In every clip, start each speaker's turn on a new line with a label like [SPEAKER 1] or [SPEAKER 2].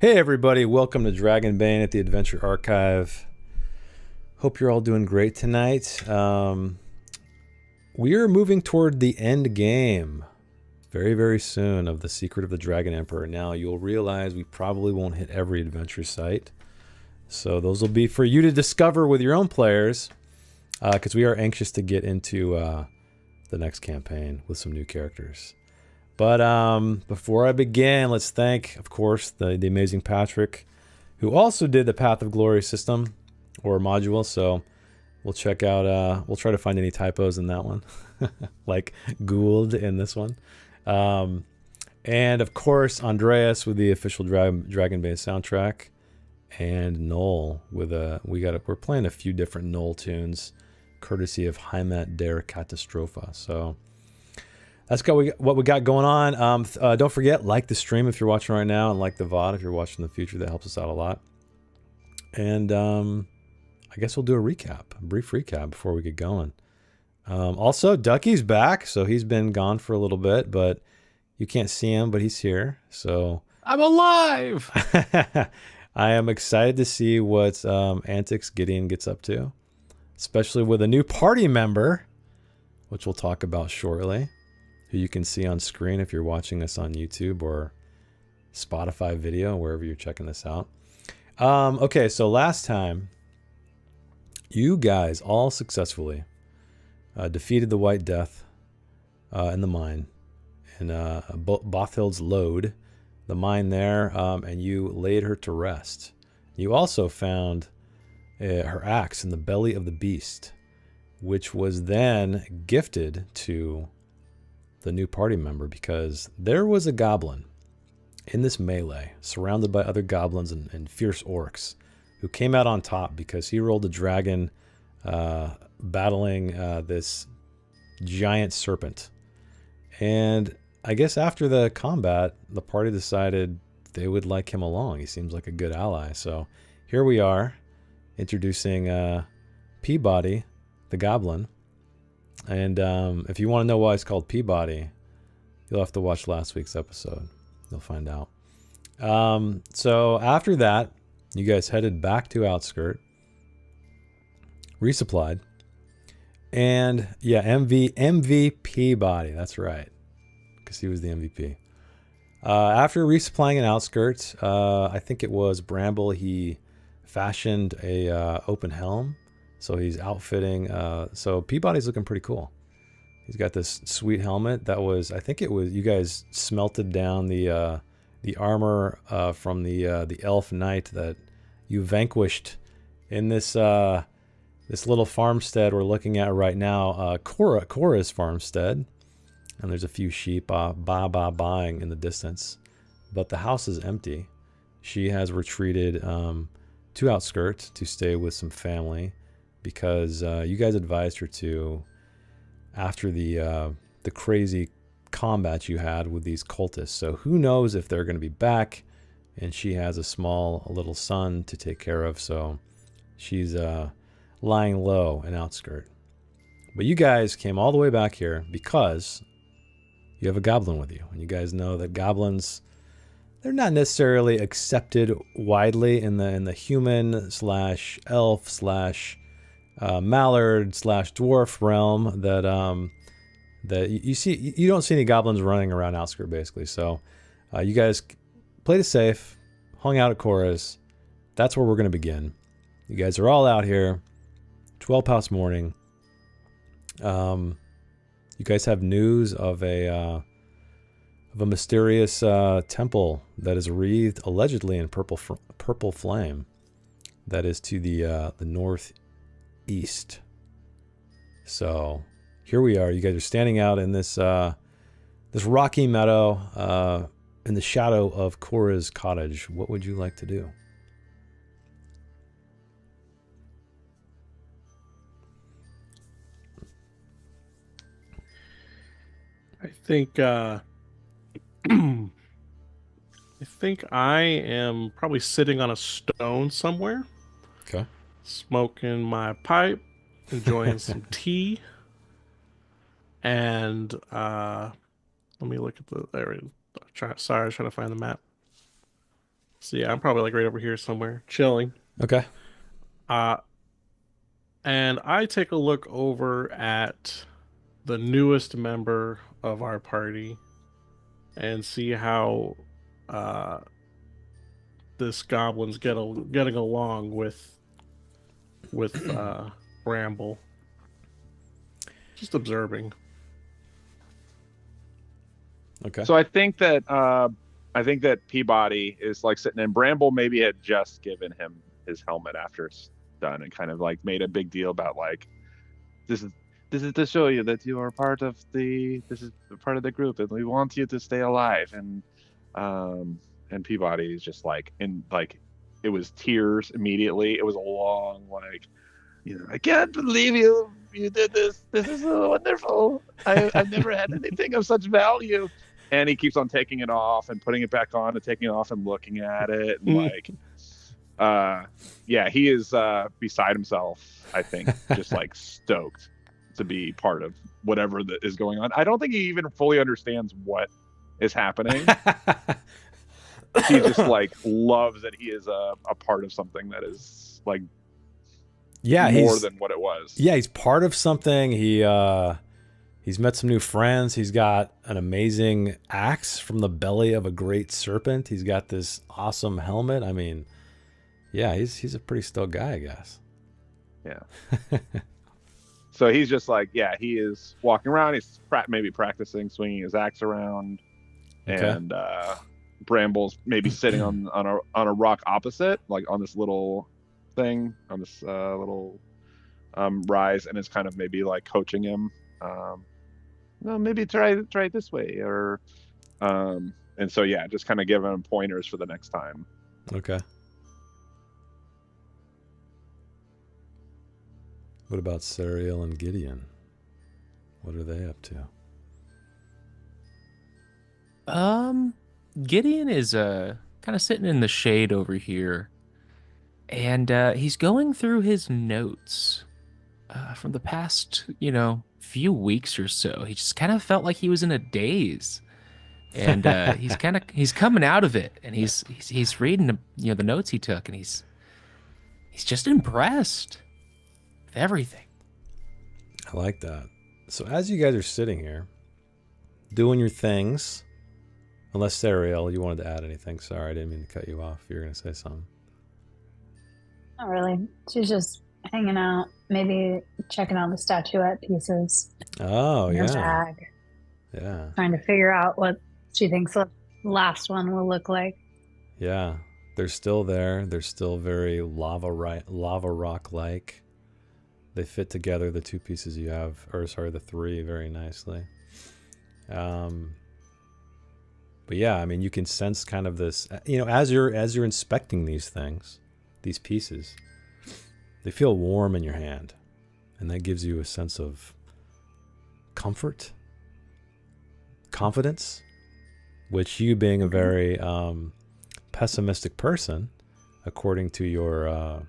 [SPEAKER 1] Hey everybody, welcome to Dragonbane at the Adventure Archive. Hope you're all doing great tonight. We are moving toward the end game very, very soon of The Secret of the Dragon Emperor. Now, you'll realize we probably won't hit every adventure site. So those will be for you to discover with your own players, because we are anxious to get into the next campaign with some new characters. But before I begin, let's thank, of course, the amazing Patrick, who also did the Path of Glory system or module. So we'll check out, we'll try to find any typos in that one, like Gould in this one. And of course, Andreas with the official Dragonbane soundtrack, and Noel with we're playing a few different Noel tunes, courtesy of Heimat der Katastrophe. So that's what we got going on. Don't forget, like the stream if you're watching right now, and like the VOD if you're watching in the future. That helps us out a lot. And I guess we'll do a brief recap before we get going. Also, Ducky's back, so he's been gone for a little bit, but you can't see him, but he's here. So
[SPEAKER 2] I'm alive!
[SPEAKER 1] I am excited to see what antics Gideon gets up to, especially with a new party member, which we'll talk about shortly, who you can see on screen if you're watching us on YouTube or Spotify video, wherever you're checking this out. Okay, so last time, you guys all successfully defeated the White Death in the mine, in Bothild's Lode, the mine there, and you laid her to rest. You also found her axe in the belly of the beast, which was then gifted to the new party member, because there was a goblin in this melee surrounded by other goblins and fierce orcs who came out on top because he rolled a dragon battling this giant serpent. And I guess after the combat, the party decided they would like him along. He seems like a good ally. So here we are introducing Peabody, the goblin. And if you want to know why it's called Peabody, you'll have to watch last week's episode. You'll find out. So after that, you guys headed back to Outskirt, resupplied, and yeah, MVP Body. That's right, because he was the MVP. After resupplying in Outskirt, I think it was Bramble. He fashioned a open helm. So he's outfitting, so Peabody's looking pretty cool. He's got this sweet helmet that was, I think it was, you guys smelted down the armor from the elf knight that you vanquished in this this little farmstead we're looking at right now, Cora's farmstead. And there's a few sheep baaing in the distance, but the house is empty. She has retreated to Outskirt to stay with some family, because you guys advised her to after the crazy combat you had with these cultists. So who knows if they're going to be back, and she has a little son to take care of, so she's lying low in Outskirt. But you guys came all the way back here because you have a goblin with you, and you guys know that goblins, they're not necessarily accepted widely in the human slash elf slash mallard slash dwarf realm, that you don't see any goblins running around Outskirt, basically. So you guys played it safe, hung out at Cora's. That's where we're going to begin. You guys are all out here, 12 past morning. You guys have news of a mysterious temple that is wreathed allegedly in purple flame, that is to the northeast. So here we are. You guys are standing out in this this rocky meadow in the shadow of Cora's cottage. What would you like to do?
[SPEAKER 2] I think I think I am probably sitting on a stone somewhere,
[SPEAKER 1] Okay.
[SPEAKER 2] smoking my pipe, enjoying some tea, and let me look at the area. Sorry, I was trying to find the map. So yeah, I'm probably like right over here somewhere, chilling.
[SPEAKER 1] Okay.
[SPEAKER 2] Uh, and I take a look over at the newest member of our party and see how uh this goblin's getting along with Bramble. Just observing.
[SPEAKER 1] Okay.
[SPEAKER 3] So I think that Peabody is like sitting in Bramble. Maybe had just given him his helmet after it's done, and kind of like made a big deal about like this is this is to show you that you are part of the group, and we want you to stay alive. And Peabody is just like in like it was tears immediately. It was a long like I can't believe you did this. This is so wonderful. I've never had anything of such value. And he keeps on taking it off and putting it back on and taking it off and looking at it and like yeah, he is beside himself, I think, just like stoked to be part of whatever that is going on. I don't think he even fully understands what is happening. He just like loves that he is a part of something that is like more than what it was.
[SPEAKER 1] Yeah, he's part of something. He's met some new friends. He's got an amazing axe from the belly of a great serpent. He's got this awesome helmet. I mean, yeah, he's a pretty stoked guy, I guess.
[SPEAKER 3] Yeah. So he's just like, yeah, he is walking around. He's maybe practicing swinging his axe around,
[SPEAKER 1] Okay.
[SPEAKER 3] and Bramble's maybe sitting on a rock opposite, like on this little thing, on this little rise, and it's kind of maybe like coaching him. No, maybe try it this way, or and so yeah, just kind of giving him pointers for the next time.
[SPEAKER 1] Okay. What about Sariel and Gideon? What are they up to?
[SPEAKER 4] Gideon is kind of sitting in the shade over here, and he's going through his notes from the past, few weeks or so. He just kind of felt like he was in a daze, and he's coming out of it, and he's reading the notes he took, and he's just impressed with everything.
[SPEAKER 1] I like that. So as you guys are sitting here, doing your things, unless Sariel, you wanted to add anything. Sorry, I didn't mean to cut you off. You were going to say something.
[SPEAKER 5] Not really. She's just hanging out, maybe checking out the statuette pieces.
[SPEAKER 1] Oh,
[SPEAKER 5] in her
[SPEAKER 1] yeah.
[SPEAKER 5] bag,
[SPEAKER 1] Yeah.
[SPEAKER 5] trying to figure out what she thinks the last one will look like.
[SPEAKER 1] Yeah. They're still there. They're still very lava rock-like. They fit together, the two pieces you have, the three, very nicely. But yeah, I mean, you can sense kind of this, as you're inspecting these things, these pieces, they feel warm in your hand, and that gives you a sense of comfort, confidence, which, you being a very pessimistic person, according to your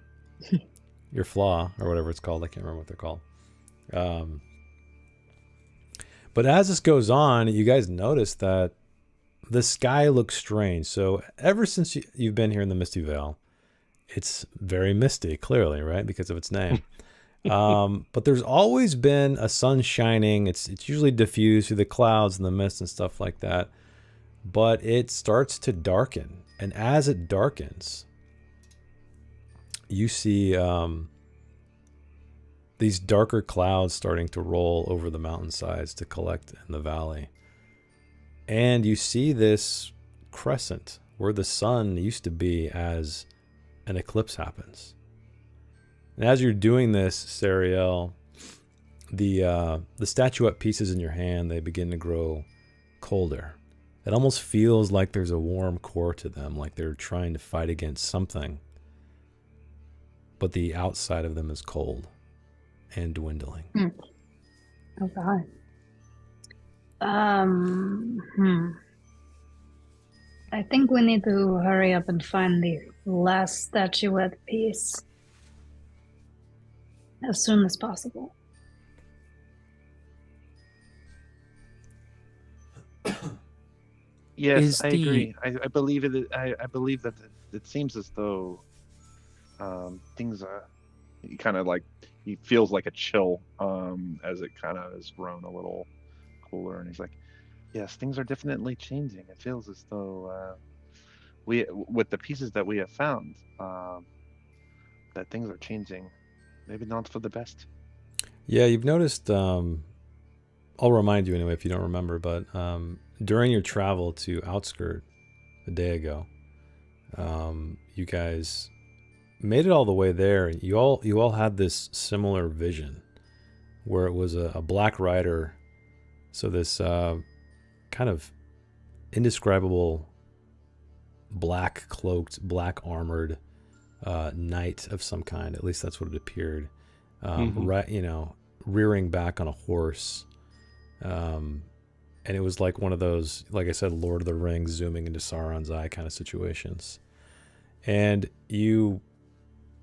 [SPEAKER 1] flaw or whatever it's called, I can't remember what they're called. But as this goes on, you guys notice that the sky looks strange. So ever since you've been here in the Misty Vale, it's very misty, clearly, right? Because of its name. But there's always been a sun shining. It's usually diffused through the clouds and the mist and stuff like that. But it starts to darken. And as it darkens, you see these darker clouds starting to roll over the mountainsides to collect in the valley. And you see this crescent where the sun used to be as an eclipse happens. And as you're doing this, Sariel, the statuette pieces in your hand, they begin to grow colder. It almost feels like there's a warm core to them, like they're trying to fight against something. But the outside of them is cold and dwindling.
[SPEAKER 5] Oh God. I think we need to hurry up and find the last statuette piece as soon as possible.
[SPEAKER 3] Yes, I agree. I believe it. I believe that it seems as though things are. He kind of like he feels like a chill as it kind of has grown a little cooler, and he's like, "Yes, things are definitely changing. It feels as though we, with the pieces that we have found, that things are changing. Maybe not for the best."
[SPEAKER 1] Yeah, you've noticed. I'll remind you anyway if you don't remember, but during your travel to Outskirt a day ago, you guys made it all the way there. You all had this similar vision, where it was a black rider, so this kind of indescribable black cloaked, black armored knight of some kind. At least that's what it appeared. Right, rearing back on a horse. And it was like one of those, like I said, Lord of the Rings zooming into Sauron's eye kind of situations. And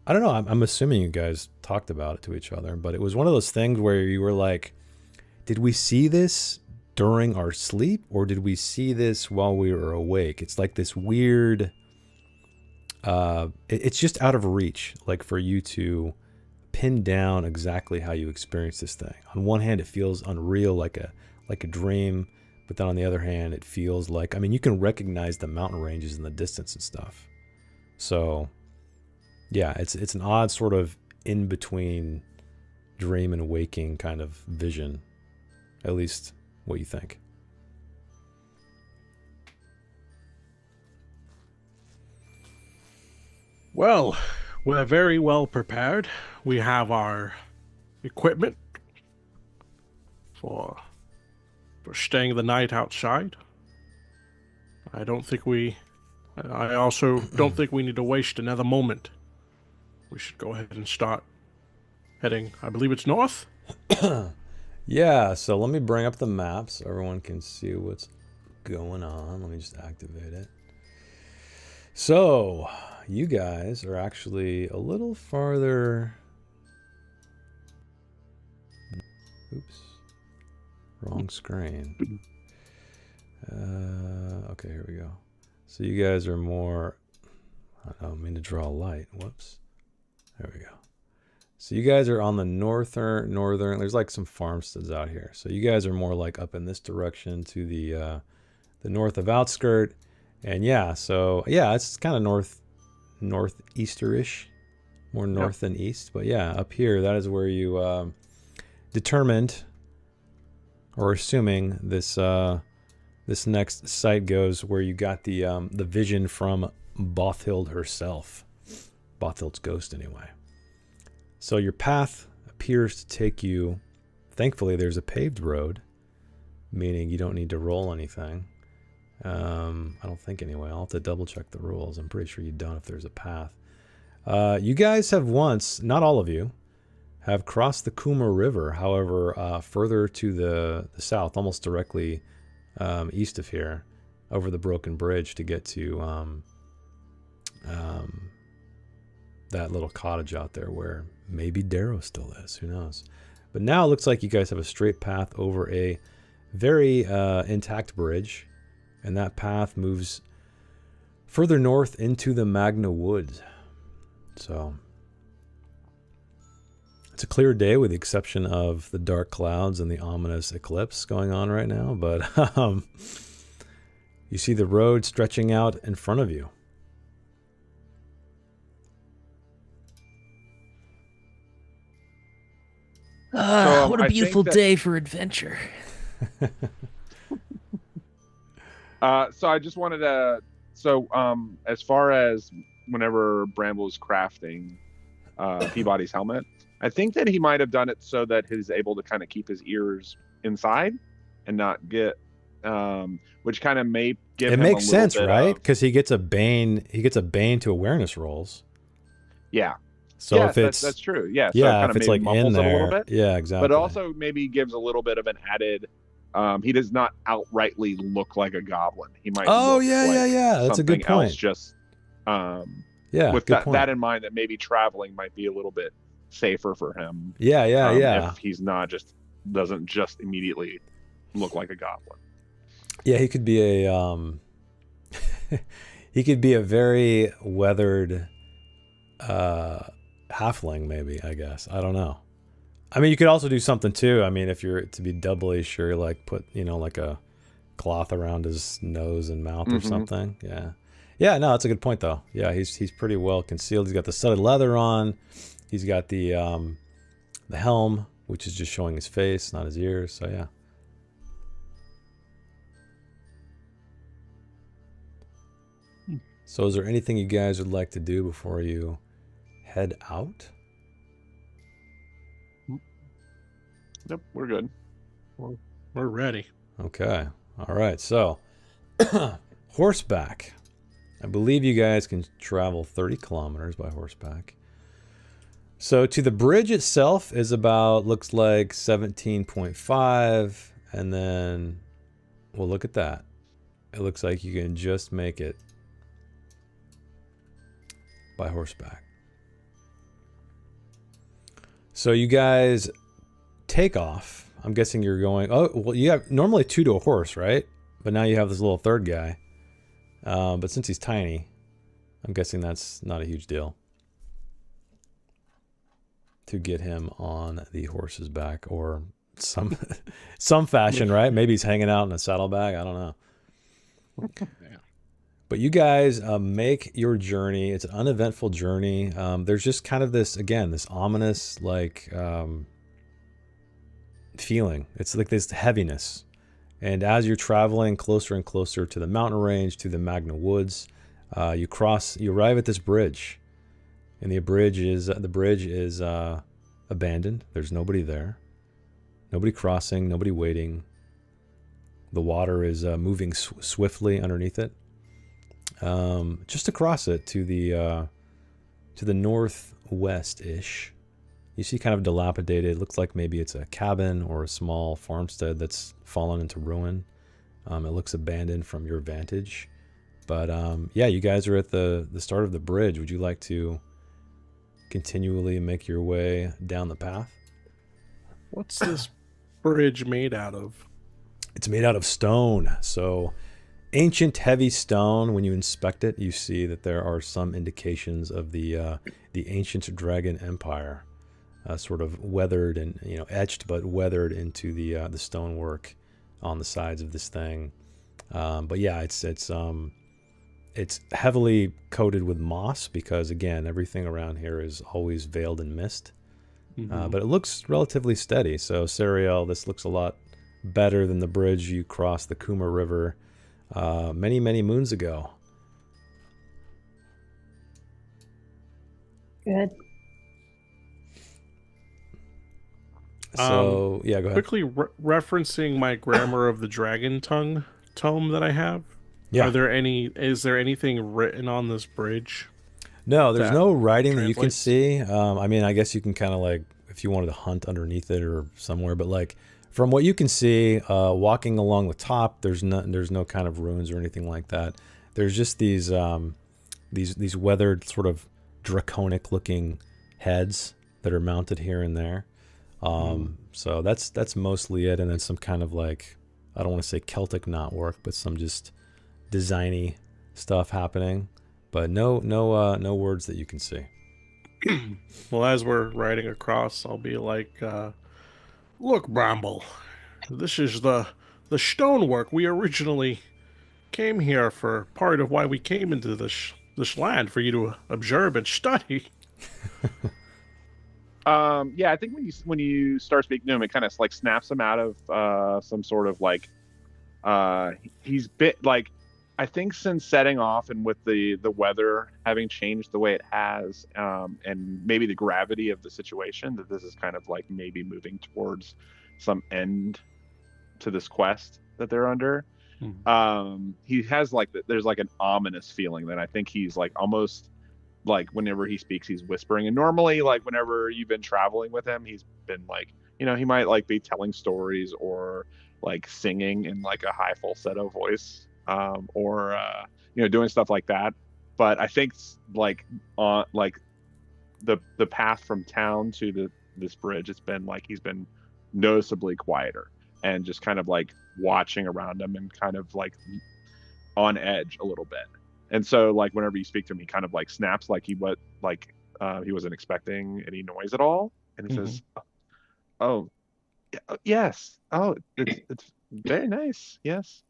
[SPEAKER 1] I don't know, I'm assuming you guys talked about it to each other, but it was one of those things where you were like, did we see this during our sleep, or did we see this while we were awake? It's like this weird, it's just out of reach, like for you to pin down exactly how you experience this thing. On one hand, it feels unreal, like a dream, but then on the other hand, it feels like, I mean, you can recognize the mountain ranges in the distance and stuff. So yeah, it's an odd sort of in between dream and waking kind of vision. At least what you think.
[SPEAKER 2] Well, we're very well prepared. We have our equipment for staying the night outside. I also don't think we need to waste another moment. We should go ahead and start heading, I believe it's north?
[SPEAKER 1] Yeah, so let me bring up the map so everyone can see what's going on. Let me just activate it. So, you guys are actually a little farther... Oops. Wrong screen. Okay, here we go. So you guys are more... I don't mean to draw a light. Whoops. There we go. So you guys are on the northern, there's like some farmsteads out here. So you guys are more like up in this direction to the north of Outskirt. And yeah, so yeah, it's kind of northeasterish, more north than east. But yeah, up here, that is where you determined, or assuming this this next site goes, where you got the vision from Bothild herself, Bothild's ghost anyway. So your path appears to take you, thankfully there's a paved road, meaning you don't need to roll anything. I don't think anyway. I'll have to double check the rules. I'm pretty sure you don't if there's a path. You guys have once, not all of you, have crossed the Kummer River, however, further to the south, almost directly east of here, over the broken bridge to get to that little cottage out there where maybe Darrow still is. Who knows? But now it looks like you guys have a straight path over a very intact bridge, and that path moves further north into the Magna Woods. So it's a clear day with the exception of the dark clouds and the ominous eclipse going on right now, but you see the road stretching out in front of you.
[SPEAKER 4] What a
[SPEAKER 3] I
[SPEAKER 4] beautiful
[SPEAKER 3] think
[SPEAKER 4] day for adventure.
[SPEAKER 3] So I just wanted to. So as far as whenever Bramble was crafting Peabody's helmet, I think that he might have done it so that he's able to kind of keep his ears inside and not get, which kind of may give him
[SPEAKER 1] makes
[SPEAKER 3] a little
[SPEAKER 1] sense,
[SPEAKER 3] bit
[SPEAKER 1] right?
[SPEAKER 3] of-
[SPEAKER 1] Because he gets a bane. He gets a bane to awareness rolls.
[SPEAKER 3] Yeah.
[SPEAKER 1] So
[SPEAKER 3] Yes,
[SPEAKER 1] if it's
[SPEAKER 3] that's true. Yeah. So
[SPEAKER 1] yeah,
[SPEAKER 3] it kind
[SPEAKER 1] if
[SPEAKER 3] of
[SPEAKER 1] it's
[SPEAKER 3] maybe
[SPEAKER 1] like in
[SPEAKER 3] mumbles it a little
[SPEAKER 1] there,
[SPEAKER 3] bit.
[SPEAKER 1] yeah, exactly.
[SPEAKER 3] But it also maybe gives a little bit of an added. He does not outrightly look like a goblin. He might.
[SPEAKER 1] Oh
[SPEAKER 3] look
[SPEAKER 1] yeah,
[SPEAKER 3] like
[SPEAKER 1] yeah, yeah. That's a good
[SPEAKER 3] something else,
[SPEAKER 1] point.
[SPEAKER 3] just
[SPEAKER 1] Yeah,
[SPEAKER 3] with
[SPEAKER 1] good point.
[SPEAKER 3] that in mind, that maybe traveling might be a little bit safer for him.
[SPEAKER 1] Yeah, yeah.
[SPEAKER 3] If he's not doesn't just immediately look like a goblin.
[SPEAKER 1] Yeah, he could be a he could be a very weathered halfling, maybe, I guess. I don't know. I mean, you could also do something too. I mean, if you're to be doubly sure, like put, like a cloth around his nose and mouth or something. Yeah. Yeah, no, that's a good point though. Yeah, he's pretty well concealed. He's got the studded leather on. He's got the helm, which is just showing his face, not his ears. So yeah. So is there anything you guys would like to do before you head out?
[SPEAKER 3] Yep, we're good.
[SPEAKER 2] We're ready.
[SPEAKER 1] Okay. All right. So horseback. I believe you guys can travel 30 kilometers by horseback. So to the bridge itself is about, looks like 17.5. And then, well, look at that. It looks like you can just make it by horseback. So you guys take off. I'm guessing you're going, oh, well, you have normally 2 to a horse, right? But now you have this little third guy. But since he's tiny, I'm guessing that's not a huge deal to get him on the horse's back or some fashion, right? Maybe he's hanging out in a saddlebag. I don't know.
[SPEAKER 2] Yeah.
[SPEAKER 1] But you guys make your journey. It's an uneventful journey. There's just kind of this ominous, like, feeling. It's like this heaviness. And as you're traveling closer and closer to the mountain range, to the Magna Woods, you arrive at this bridge. And the bridge is abandoned. There's nobody there. Nobody crossing, nobody waiting. The water is moving swiftly underneath it. Just across it to the northwest-ish, you see kind of dilapidated. It looks like maybe it's a cabin or a small farmstead that's fallen into ruin. It looks abandoned from your vantage. But yeah, you guys are at the start of the bridge. Would you like to continually make your way down the path?
[SPEAKER 2] What's this bridge made out of?
[SPEAKER 1] It's made out of stone. So ancient heavy stone. When you inspect it, you see that there are some indications of the ancient dragon empire. Sort of weathered and etched, but weathered into the stonework on the sides of this thing. But yeah, it's heavily coated with moss because again, everything around here is always veiled in mist. But it looks relatively steady. So Sariel, this looks a lot better than the bridge you crossed the Kummer River many moons ago.
[SPEAKER 5] Good.
[SPEAKER 1] So yeah, go ahead.
[SPEAKER 2] Quickly referencing my Grammar of the Dragon Tongue tome that I have.
[SPEAKER 1] Yeah.
[SPEAKER 2] Is there anything written on this bridge?
[SPEAKER 1] No, there's no writing that you can
[SPEAKER 2] translates?
[SPEAKER 1] see. I mean, I guess you can kind of like, if you wanted to hunt underneath it or somewhere, but like from what you can see, walking along the top, there's no kind of ruins or anything like that. There's just these weathered sort of draconic looking heads that are mounted here and there. So that's mostly it, and then some kind of like, I don't want to say Celtic knotwork, but some just designy stuff happening, but no words that you can see.
[SPEAKER 2] Well, as we're riding across, I'll be like, look, Bramble, this is the stonework we originally came here for. Part of why we came into this land, for you to observe and study.
[SPEAKER 3] Yeah, I think when you start speaking to him, it kind of like snaps him out of some sort of like he's bit like, I think since setting off and with the weather having changed the way it has, and maybe the gravity of the situation, that this is kind of like maybe moving towards some end to this quest that they're under. He has like there's like an ominous feeling that I think he's like almost like whenever he speaks, he's whispering. And normally, like whenever you've been traveling with him, he's been like, he might like be telling stories or like singing in like a high falsetto voice, or doing stuff like that. But I think like on like the path from town to this bridge, it's been like he's been noticeably quieter and just kind of like watching around him and kind of like on edge a little bit. And so like whenever you speak to him, he kind of like snaps like he wasn't expecting any noise at all, and he says, "Oh, yes. Oh, it's very nice. Yes.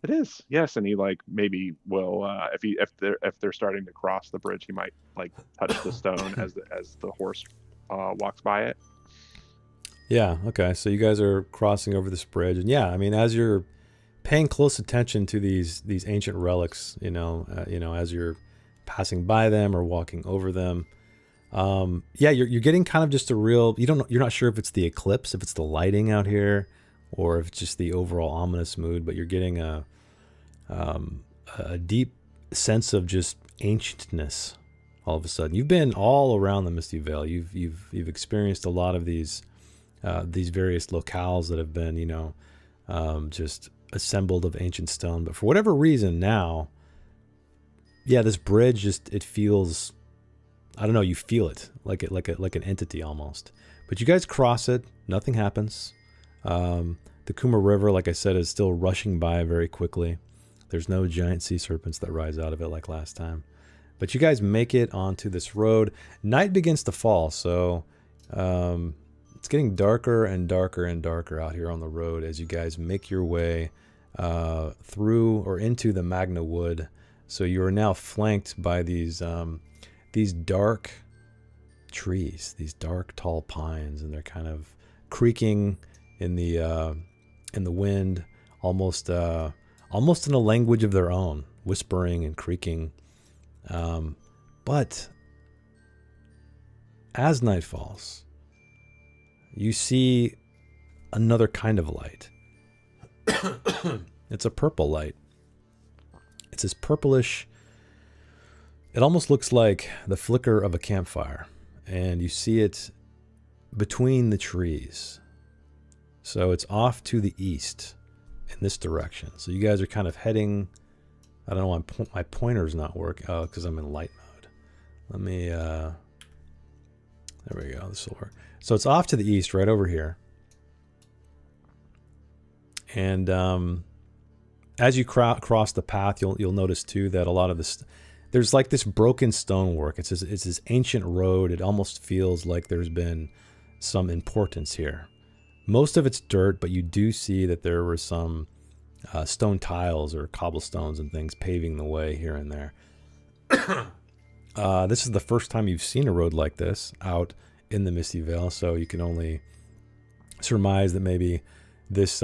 [SPEAKER 3] It is. Yes." And he like maybe will if they're starting to cross the bridge, he might like touch the stone as the horse walks by it.
[SPEAKER 1] Yeah. Okay. So you guys are crossing over this bridge, and yeah, I mean, as you're paying close attention to these ancient relics, as you're passing by them or walking over them, you're getting kind of just a real. You're not sure if it's the eclipse, if it's the lighting out here, or if it's just the overall ominous mood, but you're getting a deep sense of just ancientness. All of a sudden, you've been all around the Misty Vale. You've experienced a lot of these various locales that have been, just assembled of ancient stone. But for whatever reason now, this bridge it feels, I don't know, you feel it like an entity almost. But you guys cross it, nothing happens. The Kummer River, like I said, is still rushing by very quickly. There's no giant sea serpents that rise out of it like last time. But you guys make it onto this road. Night begins to fall, so it's getting darker and darker and darker out here on the road as you guys make your way through or into the Magna Wood. So you are now flanked by these dark trees, these dark tall pines, and they're kind of creaking in the wind, almost in a language of their own, whispering and creaking. But as night falls, you see another kind of light. It's a purple light. It's this purplish, it almost looks like the flicker of a campfire, and you see it between the trees. So it's off to the east in this direction. So you guys are kind of heading, I don't know why my pointer's not working. Oh, because I'm in light mode. Let me, there we go, this will work. So it's off to the east, right over here. And as you cross the path, you'll notice too that a lot of this, there's like this broken stonework. It's this ancient road. It almost feels like there's been some importance here. Most of it's dirt, but you do see that there were some stone tiles or cobblestones and things paving the way here and there. This is the first time you've seen a road like this out in the Misty Vale, so you can only surmise that maybe this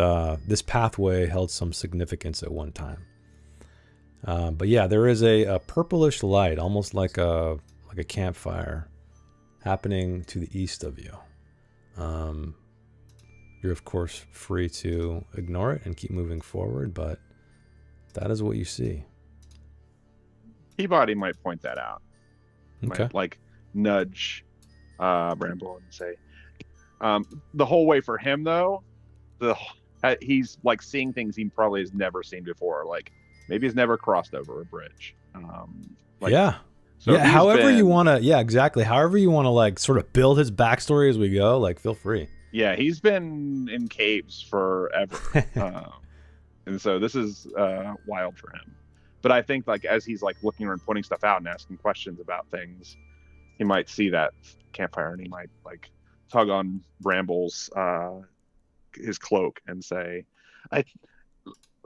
[SPEAKER 1] pathway held some significance at one time. But yeah, there is a purplish light, almost like a campfire, happening to the east of you. You're of course free to ignore it and keep moving forward, but that is what you see.
[SPEAKER 3] Peabody might point that out.
[SPEAKER 1] Okay.
[SPEAKER 3] Might, like, nudge Bramble and say, the whole way for him though, he's like seeing things he probably has never seen before. Like maybe he's never crossed over a bridge. So however
[SPEAKER 1] you want to, exactly. However you want to like sort of build his backstory as we go, like feel free.
[SPEAKER 3] Yeah, he's been in caves forever. And so this is wild for him. But I think like as he's like looking around, pointing stuff out and asking questions about things, he might see that campfire and he might like tug on Bramble's his cloak and say,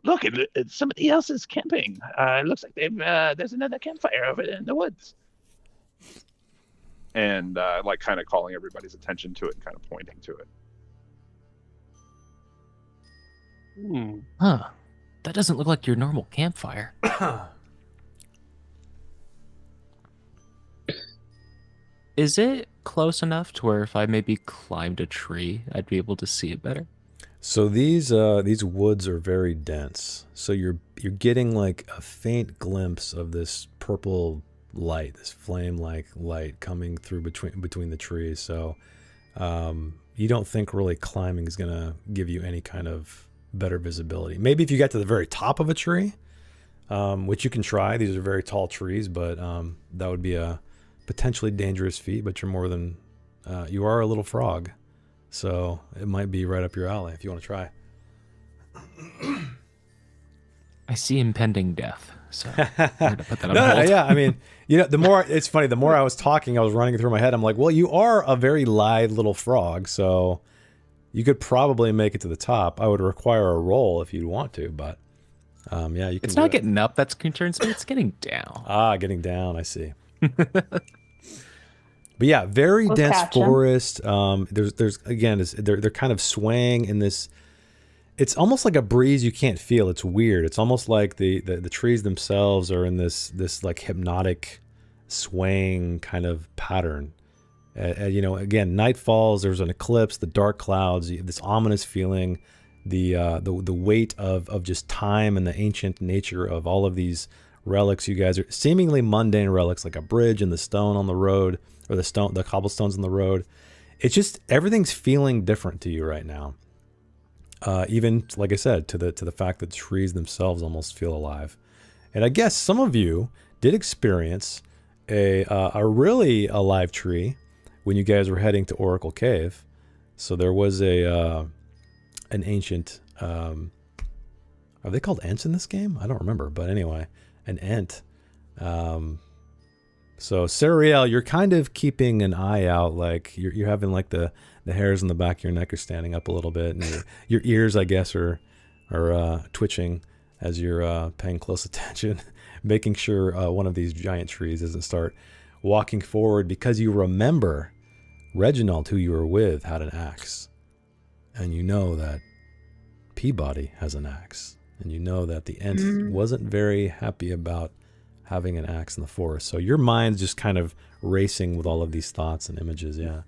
[SPEAKER 3] "Look, somebody else is camping. It looks like there's another campfire over there in the woods." And like kind of calling everybody's attention to it and kind of pointing to it.
[SPEAKER 4] Huh. That doesn't look like your normal campfire. Is it close enough to where if I maybe climbed a tree, I'd be able to see it better?
[SPEAKER 1] So these woods are very dense. So you're getting like a faint glimpse of this purple light, this flame-like light coming through between the trees. So you don't think really climbing is gonna give you any kind of better visibility. Maybe if you get to the very top of a tree, which you can try. These are very tall trees, but that would be a potentially dangerous feat. But you're more than you are a little frog, so it might be right up your alley if you want to try.
[SPEAKER 4] I see impending death. So I had to put that on
[SPEAKER 1] No,
[SPEAKER 4] hold.
[SPEAKER 1] yeah, I mean, the more it's funny, the more I was talking, I was running through my head. I'm like, well, you are a very lithe little frog, so you could probably make it to the top. I would require a roll if you'd want to, but yeah, you can.
[SPEAKER 4] It's
[SPEAKER 1] do
[SPEAKER 4] not
[SPEAKER 1] it.
[SPEAKER 4] getting up that's concerns me. It's getting down.
[SPEAKER 1] Ah, getting down. I see. But yeah, very
[SPEAKER 5] We'll
[SPEAKER 1] dense
[SPEAKER 5] catch 'em.
[SPEAKER 1] forest. There's again, they're kind of swaying in this. It's almost like a breeze you can't feel. It's weird. It's almost like the trees themselves are in this like hypnotic, swaying kind of pattern. Again, night falls. There's an eclipse. The dark clouds. This ominous feeling. The weight of just time and the ancient nature of all of these relics. You guys are seemingly mundane relics, like a bridge and the stone on the road, or the cobblestones on the road. It's just everything's feeling different to you right now. Even like I said, to the fact that trees themselves almost feel alive. And I guess some of you did experience a really alive tree when you guys were heading to Oracle Cave. So there was an ancient. Are they called Ents in this game? I don't remember, but anyway, an Ent. So Sariel, you're kind of keeping an eye out, like you're having like the hairs on the back of your neck are standing up a little bit, and your ears, I guess, are twitching as you're paying close attention, making sure one of these giant trees doesn't start walking forward, because you remember Reginald, who you were with, had an axe, and you know that Peabody has an axe, and you know that the Ent wasn't very happy about having an axe in the forest. So your mind's just kind of racing with all of these thoughts and images. Yeah.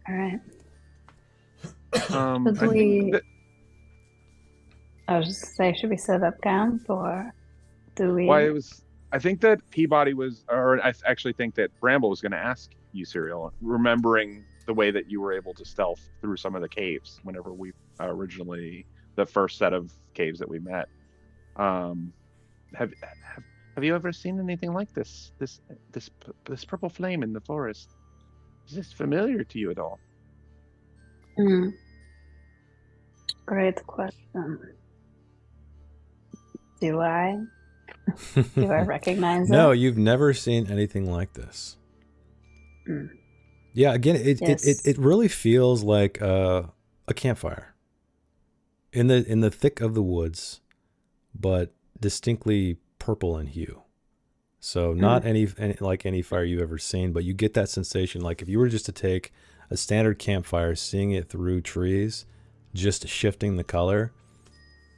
[SPEAKER 5] All right.
[SPEAKER 3] I
[SPEAKER 5] Should we?
[SPEAKER 3] think that,
[SPEAKER 5] I was just gonna say, should we set up camp or do we?
[SPEAKER 3] why it was. I think that Peabody was, or I actually think that Bramble was going to ask you, Serial, remembering the way that you were able to stealth through some of the caves whenever we originally, the first set of caves that we met. Have you ever seen anything like this? This purple flame in the forest? Is this familiar to you at all?
[SPEAKER 5] Great question. Do I? Do I recognize
[SPEAKER 1] No,
[SPEAKER 5] it?
[SPEAKER 1] you've never seen anything like this. Yeah, again,
[SPEAKER 5] Yes.
[SPEAKER 1] it really feels like a campfire in the thick of the woods, but distinctly purple in hue. So not any like any fire you've ever seen, but you get that sensation like if you were just to take a standard campfire, seeing it through trees, just shifting the color,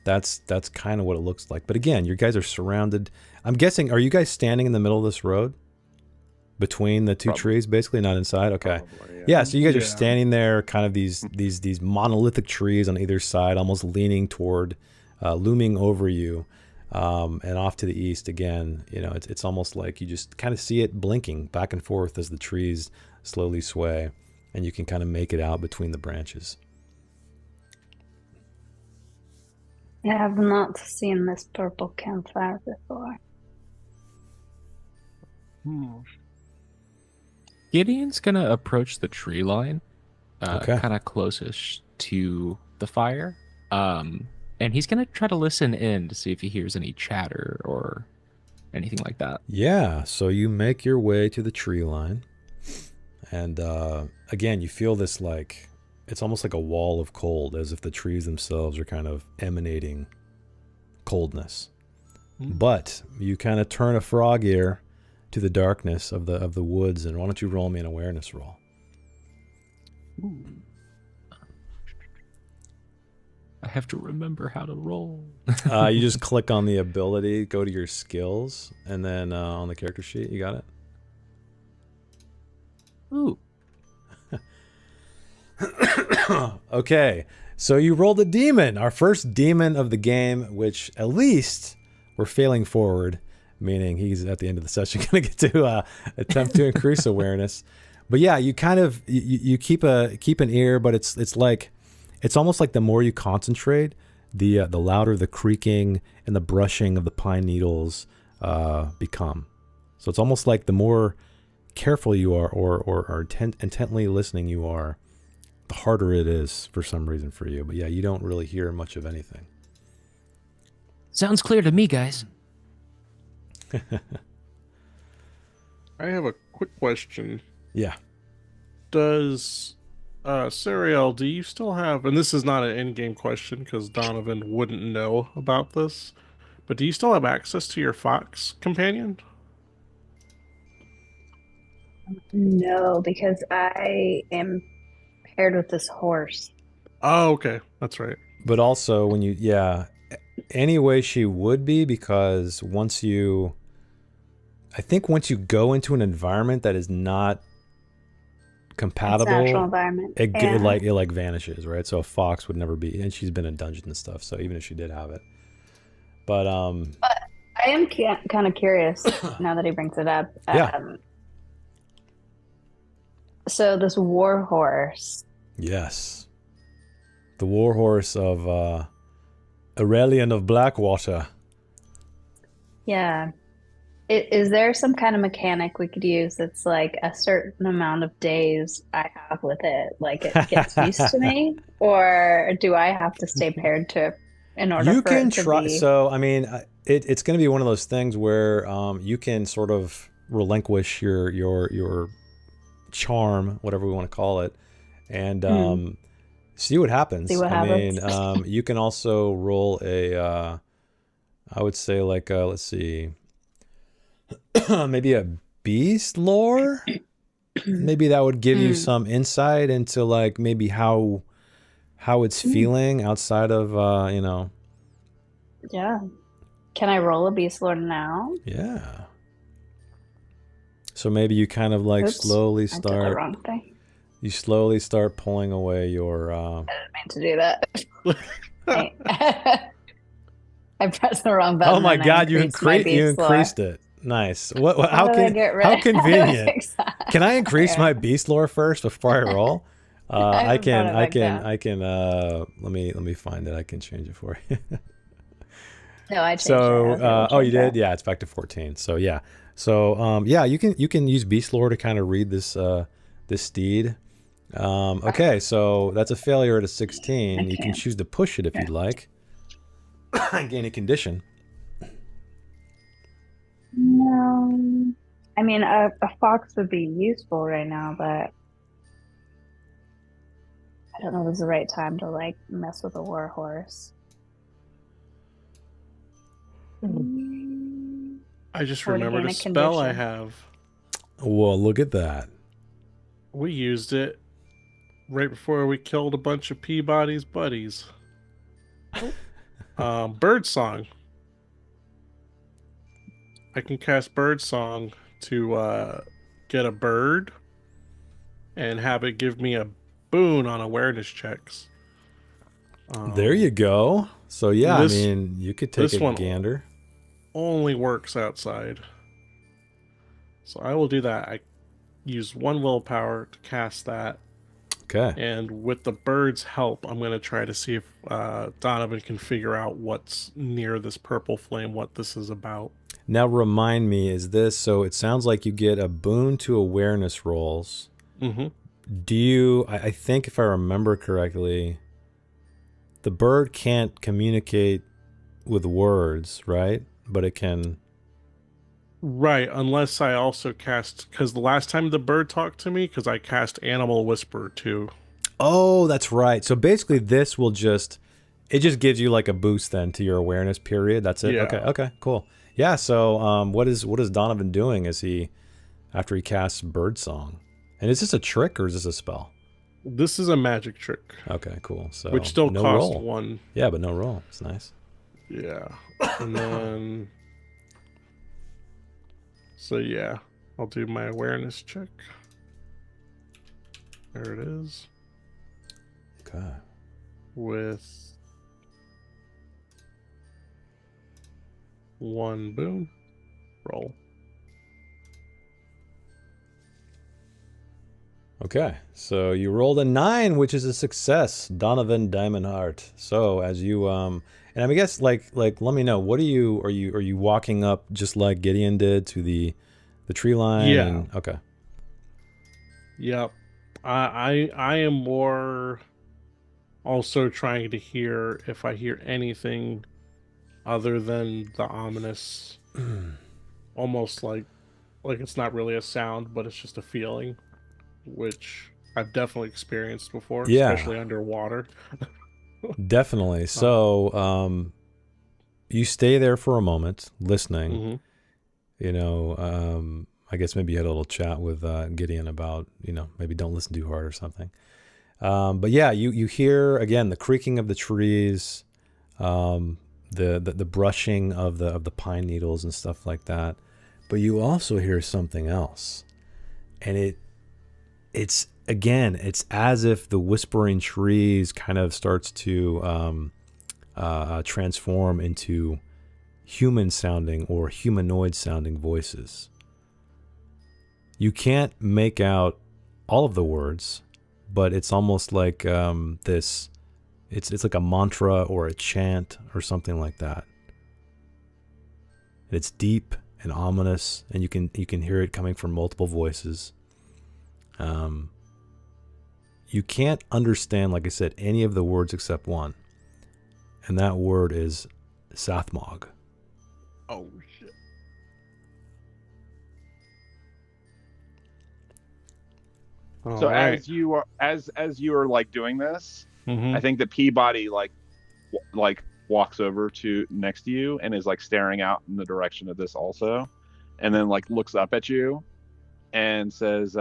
[SPEAKER 1] that's kind of what it looks like. But again, you guys are surrounded. I'm guessing, are you guys standing in the middle of this road between the two trees, basically, not inside? Okay.
[SPEAKER 3] Probably,
[SPEAKER 1] Yeah, so you guys are
[SPEAKER 2] Yeah.
[SPEAKER 1] standing there, kind of these monolithic trees on either side, almost leaning toward, looming over you, and off to the east again. It's almost like you just kind of see it blinking back and forth as the trees slowly sway, and you can kind of make it out between the branches.
[SPEAKER 5] I have not seen this purple campfire before.
[SPEAKER 4] Gideon's gonna approach the tree line,
[SPEAKER 1] Okay.
[SPEAKER 4] kind of closest to the fire, and he's gonna try to listen in to see if he hears any chatter or anything like that.
[SPEAKER 1] Yeah, so you make your way to the tree line, and again, you feel this like, it's almost like a wall of cold, as if the trees themselves are kind of emanating coldness. But you kind of turn a frog ear to the darkness of the woods, and why don't you roll me an awareness roll?
[SPEAKER 4] I have to remember how to roll.
[SPEAKER 1] You just click on the ability, go to your skills, and then on the character sheet, you got it?
[SPEAKER 4] Ooh.
[SPEAKER 1] Okay, so you rolled a demon, our first demon of the game, which at least we're failing forward, meaning he's at the end of the session going to get to attempt to increase awareness. But yeah, you kind of you keep an ear, but it's like, it's almost like the more you concentrate, the louder the creaking and the brushing of the pine needles become. So it's almost like the more careful you are, or intently listening you are, the harder it is for some reason for you. But yeah, you don't really hear much of anything.
[SPEAKER 4] Sounds clear to me, guys.
[SPEAKER 2] I have a quick question.
[SPEAKER 1] Yeah.
[SPEAKER 2] Does Serial, do you still have, and this is not an in-game question because Donovan wouldn't know about this, but do you still have access to your fox companion?
[SPEAKER 5] No, because I am paired with this horse.
[SPEAKER 2] Oh, okay. That's right.
[SPEAKER 1] But also when you, yeah, anyway she would be, because once you, I think once you go into an environment that is not
[SPEAKER 5] It's
[SPEAKER 1] compatible,
[SPEAKER 5] natural environment.
[SPEAKER 1] it
[SPEAKER 5] Yeah.
[SPEAKER 1] like vanishes, right? So a fox would never be, and she's been in dungeons and stuff, so even if she did have it. But
[SPEAKER 5] I am kind of curious now that he brings it up.
[SPEAKER 1] Yeah.
[SPEAKER 5] So this war horse.
[SPEAKER 1] yes, the warhorse of Aurelian of Blackwater.
[SPEAKER 5] Yeah. Is there some kind of mechanic we could use that's like a certain amount of days I have with it, like it gets used to me? Or do I have to stay paired to it in order
[SPEAKER 1] You
[SPEAKER 5] for
[SPEAKER 1] can
[SPEAKER 5] it to
[SPEAKER 1] try.
[SPEAKER 5] be...
[SPEAKER 1] So I mean, it's going to be one of those things where you can sort of relinquish your charm, whatever we want to call it, and see what happens.
[SPEAKER 5] See what
[SPEAKER 1] I
[SPEAKER 5] happens.
[SPEAKER 1] mean, you can also roll a, I would say like let's see, maybe a beast lore. Maybe that would give you some insight into like maybe how it's feeling outside of you know.
[SPEAKER 5] Yeah. Can I roll a beast lord now?
[SPEAKER 1] Yeah. So maybe you kind of like
[SPEAKER 5] Oops,
[SPEAKER 1] slowly
[SPEAKER 5] I did the
[SPEAKER 1] start.
[SPEAKER 5] wrong thing.
[SPEAKER 1] You slowly start pulling away your.
[SPEAKER 5] I didn't mean to do that. I pressed the wrong button.
[SPEAKER 1] Oh my
[SPEAKER 5] and I
[SPEAKER 1] God! You
[SPEAKER 5] increased my beast lore.
[SPEAKER 1] increased it. Nice. What?
[SPEAKER 5] How
[SPEAKER 1] How
[SPEAKER 5] do I
[SPEAKER 1] can?
[SPEAKER 5] get rid-
[SPEAKER 1] How
[SPEAKER 5] how do I
[SPEAKER 1] convenient.
[SPEAKER 5] fix that?
[SPEAKER 1] Can I increase
[SPEAKER 5] Yeah.
[SPEAKER 1] my beast lore first before I roll? I
[SPEAKER 5] haven't
[SPEAKER 1] can.
[SPEAKER 5] brought it
[SPEAKER 1] I
[SPEAKER 5] back
[SPEAKER 1] can.
[SPEAKER 5] down.
[SPEAKER 1] I can. Let me find it. I can change it for you.
[SPEAKER 5] No, I changed it. I
[SPEAKER 1] So,
[SPEAKER 5] was able to
[SPEAKER 1] oh, you
[SPEAKER 5] change that.
[SPEAKER 1] did? Yeah, it's back to 14. So yeah. So yeah, you can use beast lore to kind of read this this steed. Okay, so that's a failure at a 16.
[SPEAKER 5] I
[SPEAKER 1] You can
[SPEAKER 5] can't.
[SPEAKER 1] choose to push it if
[SPEAKER 5] Yeah.
[SPEAKER 1] you'd like. Gain a condition.
[SPEAKER 5] No. I mean, a fox would be useful right now, but I don't know if this is the right time to like mess with a war horse.
[SPEAKER 2] I just
[SPEAKER 5] Or to
[SPEAKER 2] remembered
[SPEAKER 5] gain
[SPEAKER 2] a
[SPEAKER 5] a
[SPEAKER 2] spell I
[SPEAKER 5] condition.
[SPEAKER 2] have.
[SPEAKER 1] Well, look at that.
[SPEAKER 2] We used it right before we killed a bunch of Peabody's buddies. Bird Song. I can cast Bird Song to get a bird and have it give me a boon on awareness checks.
[SPEAKER 1] There you go. So yeah,
[SPEAKER 2] this-
[SPEAKER 1] I mean, you could take
[SPEAKER 2] this
[SPEAKER 1] a
[SPEAKER 2] one-
[SPEAKER 1] gander.
[SPEAKER 2] Only works outside. So I will do that. I use 1 willpower to cast that.
[SPEAKER 1] Okay.
[SPEAKER 2] And with the bird's help, I'm going to try to see if Donovan can figure out what's near this purple flame, what this is about.
[SPEAKER 1] Now remind me, is this, so it sounds like you get a boon to awareness rolls.
[SPEAKER 2] Mm-hmm.
[SPEAKER 1] Do you, I think if I remember correctly, the bird can't communicate with words, right? But it can.
[SPEAKER 2] Right, unless I also cast, because the last time the bird talked to me, because I cast Animal Whisper too.
[SPEAKER 1] Oh, that's right. So basically this will just, it just gives you like a boost then to your awareness period. That's it.
[SPEAKER 2] Yeah.
[SPEAKER 1] Okay, cool. Yeah, so what is Donovan doing as he, after he casts bird song? And is this a trick or is this a spell?
[SPEAKER 2] This is a magic trick,
[SPEAKER 1] Okay, cool. So
[SPEAKER 2] which still
[SPEAKER 1] no
[SPEAKER 2] costs
[SPEAKER 1] roll.
[SPEAKER 2] 1.
[SPEAKER 1] Yeah, but no roll. It's nice.
[SPEAKER 2] Yeah. And then... So yeah, I'll do my awareness check. There it is.
[SPEAKER 1] Okay.
[SPEAKER 2] With 1 boon. Roll.
[SPEAKER 1] Okay, so you rolled a 9, which is a success, Donovan Diamond Heart. So as you and I guess like let me know, what are you walking up just like Gideon did to the tree line?
[SPEAKER 2] Yeah.
[SPEAKER 1] And, okay.
[SPEAKER 2] Yep. I am more also trying to hear if I hear anything other than the ominous, almost like it's not really a sound, but it's just a feeling, which I've definitely experienced before,
[SPEAKER 1] Yeah.
[SPEAKER 2] especially underwater.
[SPEAKER 1] Definitely. So, you stay there for a moment, listening.
[SPEAKER 2] Mm-hmm.
[SPEAKER 1] You know, I guess maybe you had a little chat with Gideon about, you know, maybe don't listen too hard or something. But yeah, you hear again the creaking of the trees, the brushing of the pine needles and stuff like that. But you also hear something else, and it's as if the whispering trees kind of starts to transform into human sounding or humanoid sounding voices. You can't make out all of the words, but it's almost like this. It's like a mantra or a chant or something like that. It's deep and ominous, and you can hear it coming from multiple voices. You can't understand, like I said, any of the words except one, and that word is Sathmog.
[SPEAKER 2] Oh shit!
[SPEAKER 3] So as you are like doing this, I think that Peabody like walks over to next to you and is like staring out in the direction of this also, and then like looks up at you and says,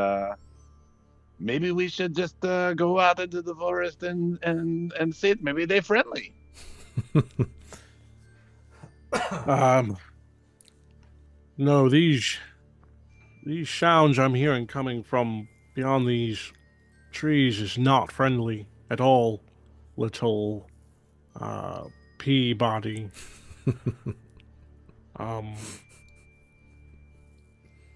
[SPEAKER 3] maybe we should just go out into the forest and see it. Maybe they're friendly.
[SPEAKER 2] No, these sounds I'm hearing coming from beyond these trees is not friendly at all, little Peabody.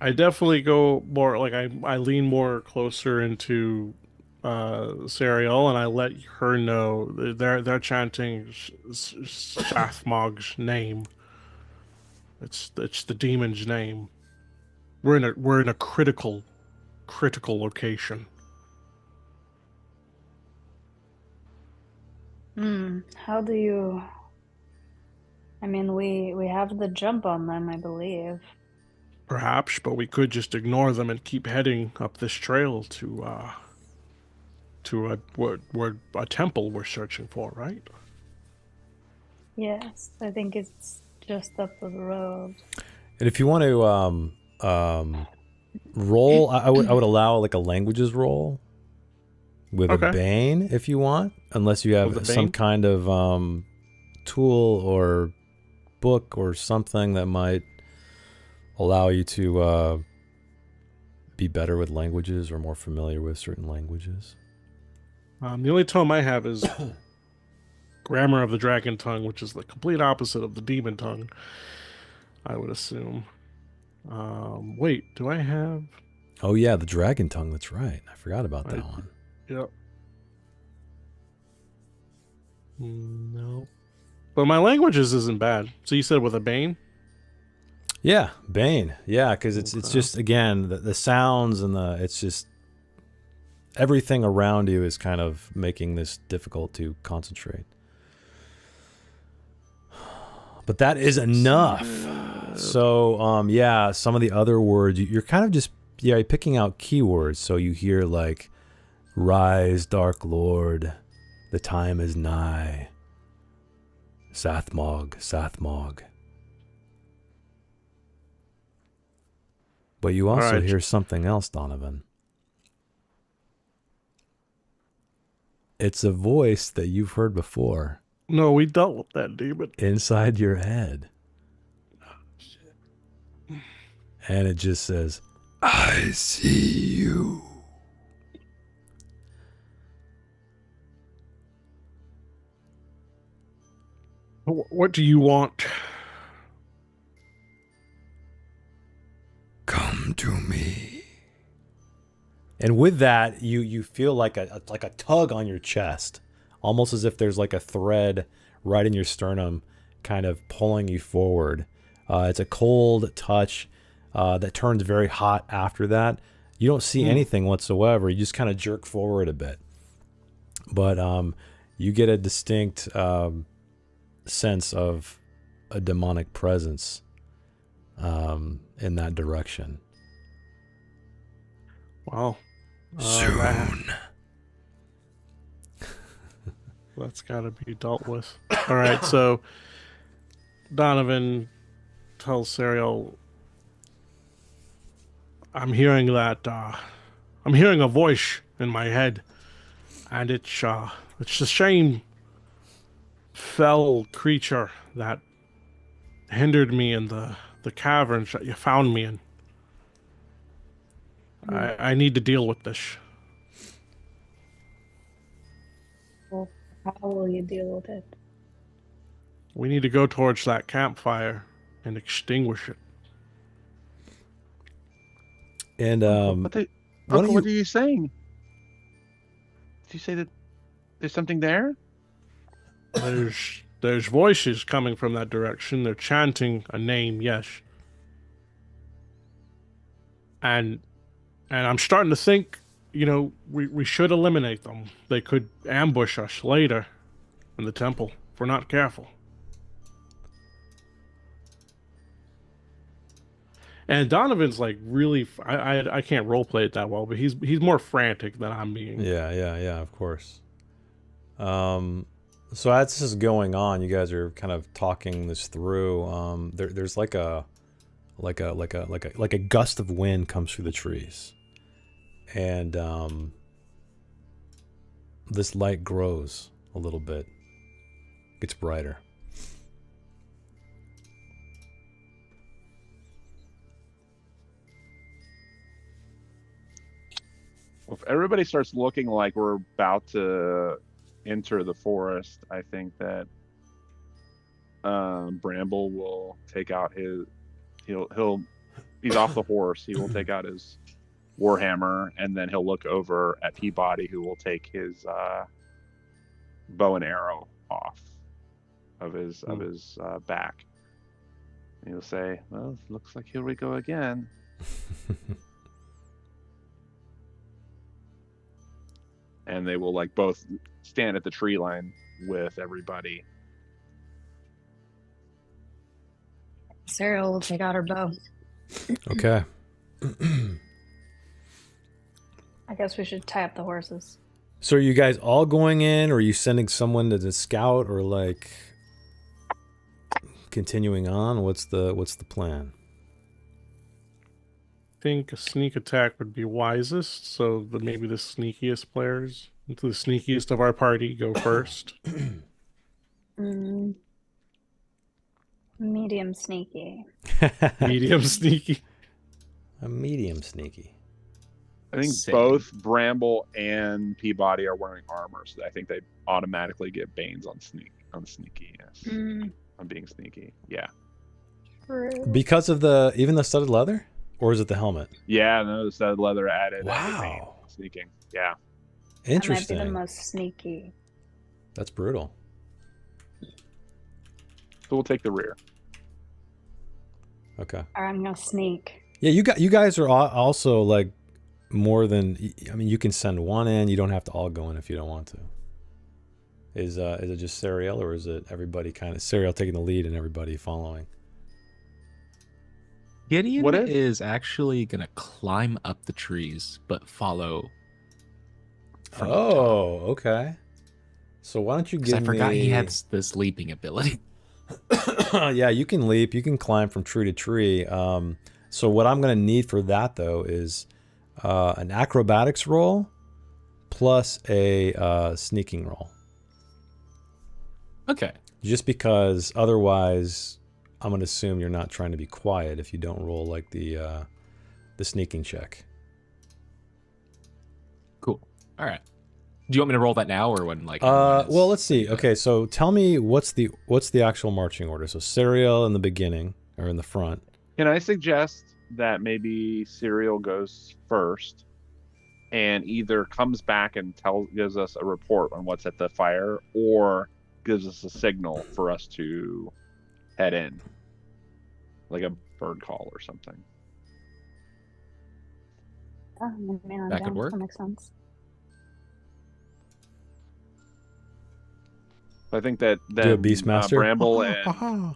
[SPEAKER 2] I definitely go more like I lean more closer into Serial, and I let her know they're chanting Sathmog's name. It's the demon's name. We're in a critical location.
[SPEAKER 5] How do you... I mean, we have the jump on them, I believe.
[SPEAKER 2] Perhaps, but we could just ignore them and keep heading up this trail to a temple we're searching for, right?
[SPEAKER 5] Yes, I think it's just up the road.
[SPEAKER 1] And if you want to roll, I would allow like a languages roll with a Bane if you want, unless you have some kind of tool or book or something that might allow you to be better with languages or more familiar with certain languages.
[SPEAKER 2] The only tome I have is Grammar of the Dragon Tongue, which is the complete opposite of the Demon Tongue, I would assume. Wait, do I have...
[SPEAKER 1] Oh yeah, the Dragon Tongue, that's right. I forgot about that one.
[SPEAKER 2] Yep. No. But my languages isn't bad. So you said with a Bane?
[SPEAKER 1] Yeah, Bane. Yeah, because it's just, again, the sounds and it's just everything around you is kind of making this difficult to concentrate. But that is enough. So, yeah, some of the other words, you're kind of just, you're picking out keywords. So you hear like, rise, dark lord, the time is nigh. Sathmog, Sathmog. But you also hear something else, Donovan. It's a voice that you've heard before.
[SPEAKER 2] No, we dealt with that demon.
[SPEAKER 1] Inside your head.
[SPEAKER 2] Oh, shit.
[SPEAKER 1] And it just says, I see you.
[SPEAKER 2] What do you want?
[SPEAKER 1] Come to me. And with that, you feel like a tug on your chest, almost as if there's like a thread right in your sternum, kind of pulling you forward. It's a cold touch that turns very hot after that. You don't see anything whatsoever. You just kind of jerk forward a bit, but you get a distinct sense of a demonic presence in that direction.
[SPEAKER 2] Well,
[SPEAKER 1] Soon.
[SPEAKER 2] That's got to be dealt with. All right, so Donovan tells Serial, I'm hearing that, I'm hearing a voice in my head, and it's the same fell creature that hindered me in the caverns that you found me in. I need to deal with this.
[SPEAKER 5] Well, how will you deal with it?
[SPEAKER 2] We need to go towards that campfire and extinguish it.
[SPEAKER 1] And
[SPEAKER 3] Uncle, what are you saying? Did you say that there's something there?
[SPEAKER 2] There's voices coming from that direction. They're chanting a name, yes. And I'm starting to think, we should eliminate them. They could ambush us later in the temple if we're not careful. And Donovan's like really, I can't roleplay it that well, but he's more frantic than I'm being.
[SPEAKER 1] Yeah, of course. So as this is going on, you guys are kind of talking this through. There's like a gust of wind comes through the trees, and this light grows a little bit, gets brighter.
[SPEAKER 3] If everybody starts looking like we're about to enter the forest, I think that Bramble will take out his he's off the horse. He will take out his warhammer, and then he'll look over at Peabody, who will take his bow and arrow off of his back. And he'll say, "Well, looks like here we go again." And they will like both stand at the tree line with everybody.
[SPEAKER 5] Sarah will take out her bow.
[SPEAKER 1] Okay.
[SPEAKER 5] I guess we should tie up the horses.
[SPEAKER 1] So are you guys all going in, or are you sending someone to scout, or like continuing on? What's the plan?
[SPEAKER 2] I think a sneak attack would be wisest, so that maybe the sneakiest players, the sneakiest of our party, go first.
[SPEAKER 5] Medium sneaky.
[SPEAKER 2] Medium sneaky.
[SPEAKER 1] A medium sneaky.
[SPEAKER 3] I think
[SPEAKER 4] Same.
[SPEAKER 3] both Bramble and Peabody are wearing armor, so I think they automatically get Banes on sneaky. Yes, on being sneaky. Yeah.
[SPEAKER 5] True.
[SPEAKER 1] Because of even the studded leather, or is it the helmet?
[SPEAKER 3] Yeah, no, the studded leather added.
[SPEAKER 1] Wow.
[SPEAKER 3] Sneaking. Yeah.
[SPEAKER 1] Interesting.
[SPEAKER 5] That might be the most sneaky.
[SPEAKER 1] That's brutal.
[SPEAKER 3] So we'll take the rear.
[SPEAKER 1] Okay.
[SPEAKER 5] Or I'm gonna sneak.
[SPEAKER 1] Yeah, you guys are also like more than. I mean, you can send one in. You don't have to all go in if you don't want to. Is it just Serial, or is it everybody kind of Serial taking the lead and everybody following?
[SPEAKER 4] Gideon
[SPEAKER 3] What if-
[SPEAKER 4] is actually gonna climb up the trees, but follow. From the top.
[SPEAKER 1] Oh, okay. So why don't you
[SPEAKER 4] 'Cause
[SPEAKER 1] give
[SPEAKER 4] I forgot
[SPEAKER 1] me...
[SPEAKER 4] he has this leaping ability.
[SPEAKER 1] Yeah, you can leap. You can climb from tree to tree. So what I'm going to need for that, though, is an acrobatics roll plus a sneaking roll.
[SPEAKER 4] Okay.
[SPEAKER 1] Just because otherwise I'm going to assume you're not trying to be quiet if you don't roll like the sneaking check.
[SPEAKER 4] Cool. All right. Do you want me to roll that now, or when like?
[SPEAKER 1] Well, let's see. Okay, so tell me what's the actual marching order? So Serial in the beginning or in the front.
[SPEAKER 3] Can I suggest that maybe Serial goes first and either comes back and gives us a report on what's at the fire, or gives us a signal for us to head in, like a bird call or something.
[SPEAKER 5] Oh, man,
[SPEAKER 4] That could work.
[SPEAKER 5] That makes sense.
[SPEAKER 3] I think that
[SPEAKER 1] Do a Beastmaster.
[SPEAKER 3] Bramble and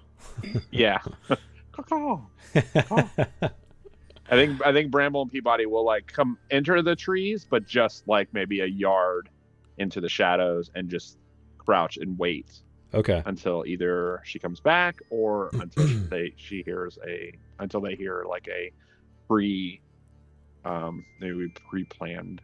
[SPEAKER 3] Yeah. Caw-caw. Caw. I think Bramble and Peabody will like come enter the trees, but just like maybe a yard into the shadows and just crouch and wait
[SPEAKER 1] Okay.
[SPEAKER 3] until either she comes back or until she hears until they hear like a maybe pre-planned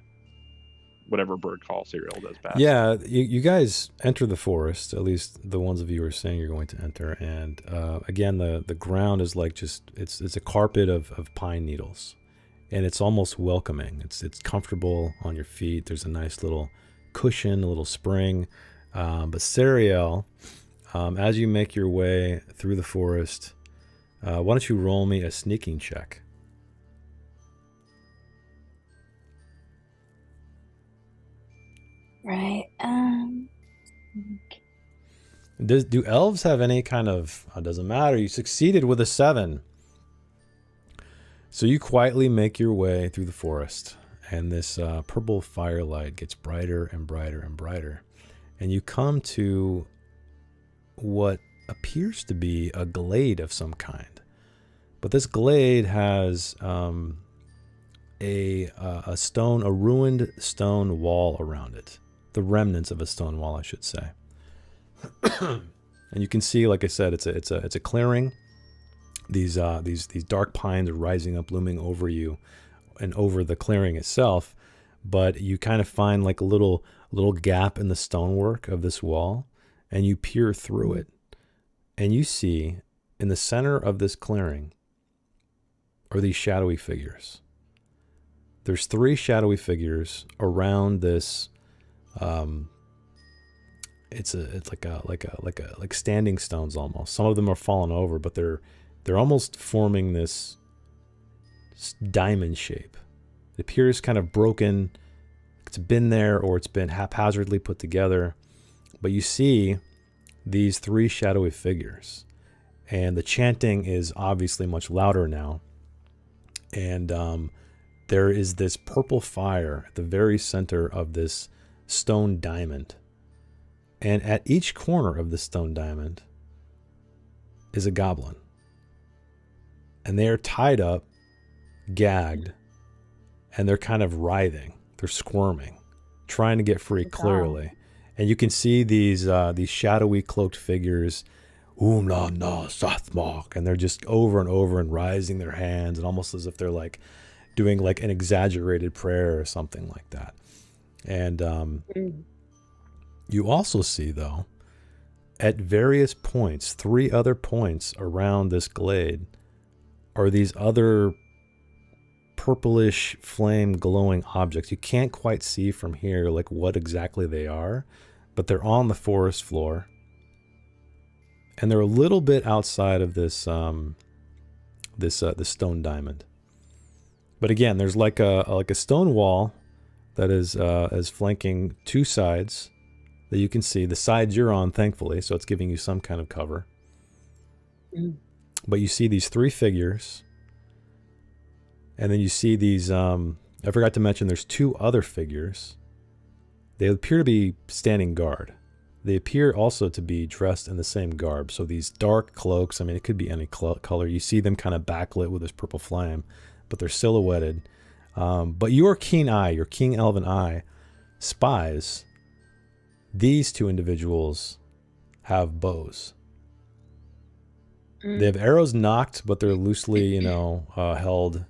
[SPEAKER 3] whatever bird call Serial does best.
[SPEAKER 1] Yeah, you guys enter the forest, at least the ones of you who are saying you're going to enter, and again the ground is like just it's a carpet of pine needles, and it's almost welcoming. It's comfortable on your feet. There's a nice little cushion, a little spring. But Serial, as you make your way through the forest, why don't you roll me a sneaking check?
[SPEAKER 5] Right.
[SPEAKER 1] Do elves have any kind of... It doesn't matter. You succeeded with a 7. So you quietly make your way through the forest, and this purple firelight gets brighter and brighter and brighter. And you come to what appears to be a glade of some kind. But this glade has a ruined stone wall around it. The remnants of a stone wall, I should say. And you can see, like I said, it's a clearing. These dark pines are rising up, looming over you and over the clearing itself. But you kind of find like a little gap in the stonework of this wall, and you peer through it, and you see in the center of this clearing are these shadowy figures. There's 3 shadowy figures around this. It's like standing stones almost. Some of them are fallen over, but they're almost forming this diamond shape. It appears kind of broken. It's been there, or it's been haphazardly put together. But you see these 3 shadowy figures, and the chanting is obviously much louder now. And there is this purple fire at the very center of this stone diamond. And at each corner of the stone diamond is a goblin. And they are tied up, gagged, and they're kind of writhing. They're squirming, trying to get free clearly. And you can see these shadowy cloaked figures, na Sathmok, and they're just over and over and raising their hands, and almost as if they're like doing like an exaggerated prayer or something like that. And you also see, though, at various points, 3 other points around this glade, are these other purplish flame glowing objects. You can't quite see from here like what exactly they are, but they're on the forest floor, and they're a little bit outside of this this stone diamond. But again, there's like a stone wall that is flanking 2 sides that you can see. The sides you're on, thankfully, so it's giving you some kind of cover. But you see these 3 figures, and then you see these, I forgot to mention there's 2 other figures. They appear to be standing guard. They appear also to be dressed in the same garb. So these dark cloaks, I mean, it could be any color. You see them kind of backlit with this purple flame, but they're silhouetted. But your keen eye, your king elven eye, spies these 2 individuals have bows. They have arrows knocked, but they're loosely, held,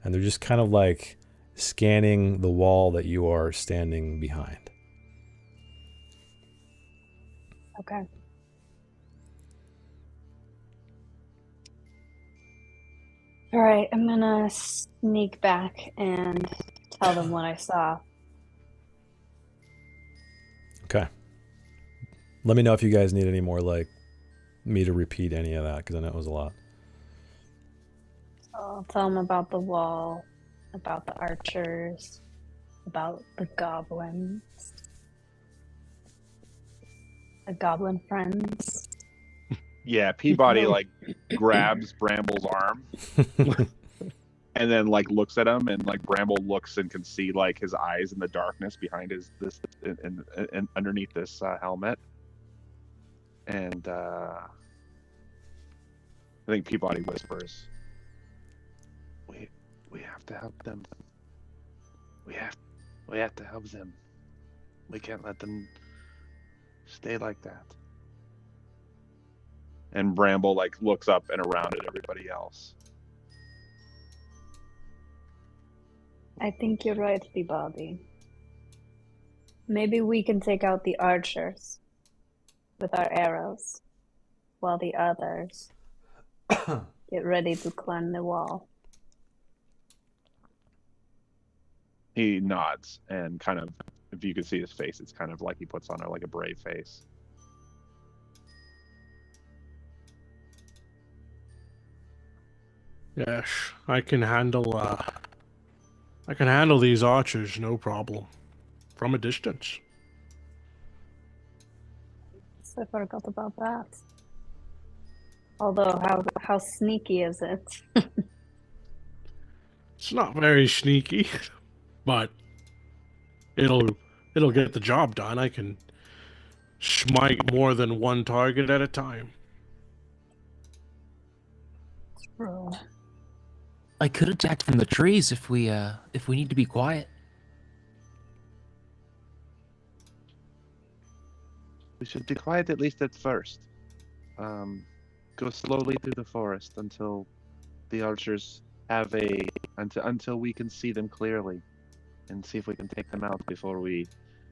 [SPEAKER 1] and they're just kind of like scanning the wall that you are standing behind.
[SPEAKER 5] Okay. All right, I'm gonna sneak back and tell them what I saw.
[SPEAKER 1] Okay. Let me know if you guys need any more, like, me to repeat any of that, because I know it was a lot.
[SPEAKER 5] So I'll tell them about the wall, about the archers, about the goblins, the goblin friends.
[SPEAKER 3] Yeah, Peabody like grabs Bramble's arm and then like looks at him, and like Bramble looks and can see like his eyes in the darkness behind this and underneath this helmet. And I think Peabody whispers, we have to help them. We have to help them. We can't let them stay like that. And Bramble like looks up and around at everybody else.
[SPEAKER 5] I think you're right, Peabody. Maybe we can take out the archers with our arrows, while the others get ready to climb the wall.
[SPEAKER 3] He nods and kind of, if you could see his face, it's kind of like he puts on like a brave face.
[SPEAKER 2] Yes, I can handle these archers, no problem. From a distance.
[SPEAKER 5] I forgot about that. Although, how sneaky is it?
[SPEAKER 2] It's not very sneaky, but it'll get the job done. I can smite more than one target at a time.
[SPEAKER 5] True.
[SPEAKER 4] I could attack from the trees if we need to be quiet.
[SPEAKER 3] We should be quiet at least at first. Go slowly through the forest until the archers have until we can see them clearly, and see if we can take them out before we.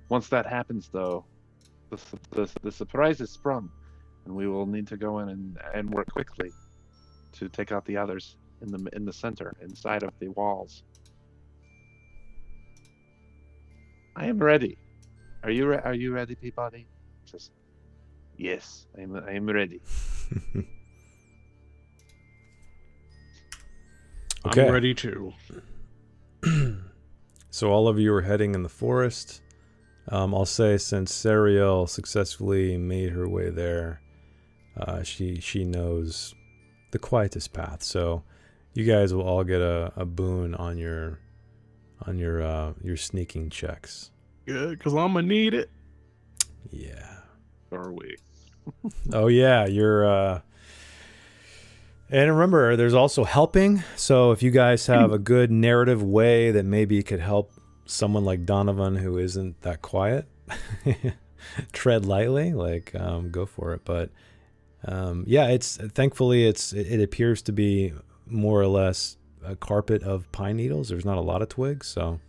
[SPEAKER 3] Once that happens, though, the surprise is sprung, and we will need to go in and work quickly to take out the others in the center, inside of the walls. I am ready. Are you ready, Peabody? Just, yes, I am ready.
[SPEAKER 1] Okay.
[SPEAKER 2] I'm ready too.
[SPEAKER 1] So all of you are heading in the forest. I'll say since Sariel successfully made her way there, she knows the quietest path. So you guys will all get a boon on your sneaking checks.
[SPEAKER 2] Good, because I'm gonna need it.
[SPEAKER 1] Yeah.
[SPEAKER 3] Are we?
[SPEAKER 1] Oh yeah, you're. And remember, there's also helping. So if you guys have a good narrative way that maybe could help someone like Donovan who isn't that quiet, tread lightly. Like, go for it. But yeah, thankfully it appears to be more or less a carpet of pine needles. There's not a lot of twigs, so.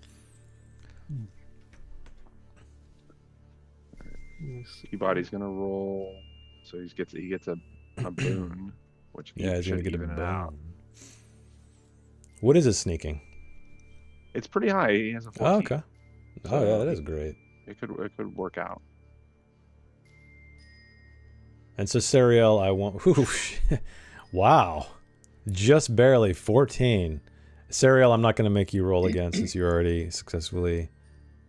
[SPEAKER 3] Peabody's gonna roll, so he gets a boon, which
[SPEAKER 1] He's gonna get a
[SPEAKER 3] even it
[SPEAKER 1] boon.
[SPEAKER 3] out.
[SPEAKER 1] What is his sneaking?
[SPEAKER 3] It's pretty high. He has a 14.
[SPEAKER 1] Oh, okay. Oh yeah, that is great.
[SPEAKER 3] It could work out.
[SPEAKER 1] And so Sariel, I want. Wow, just barely 14. Sariel, I'm not going to make you roll again since you already successfully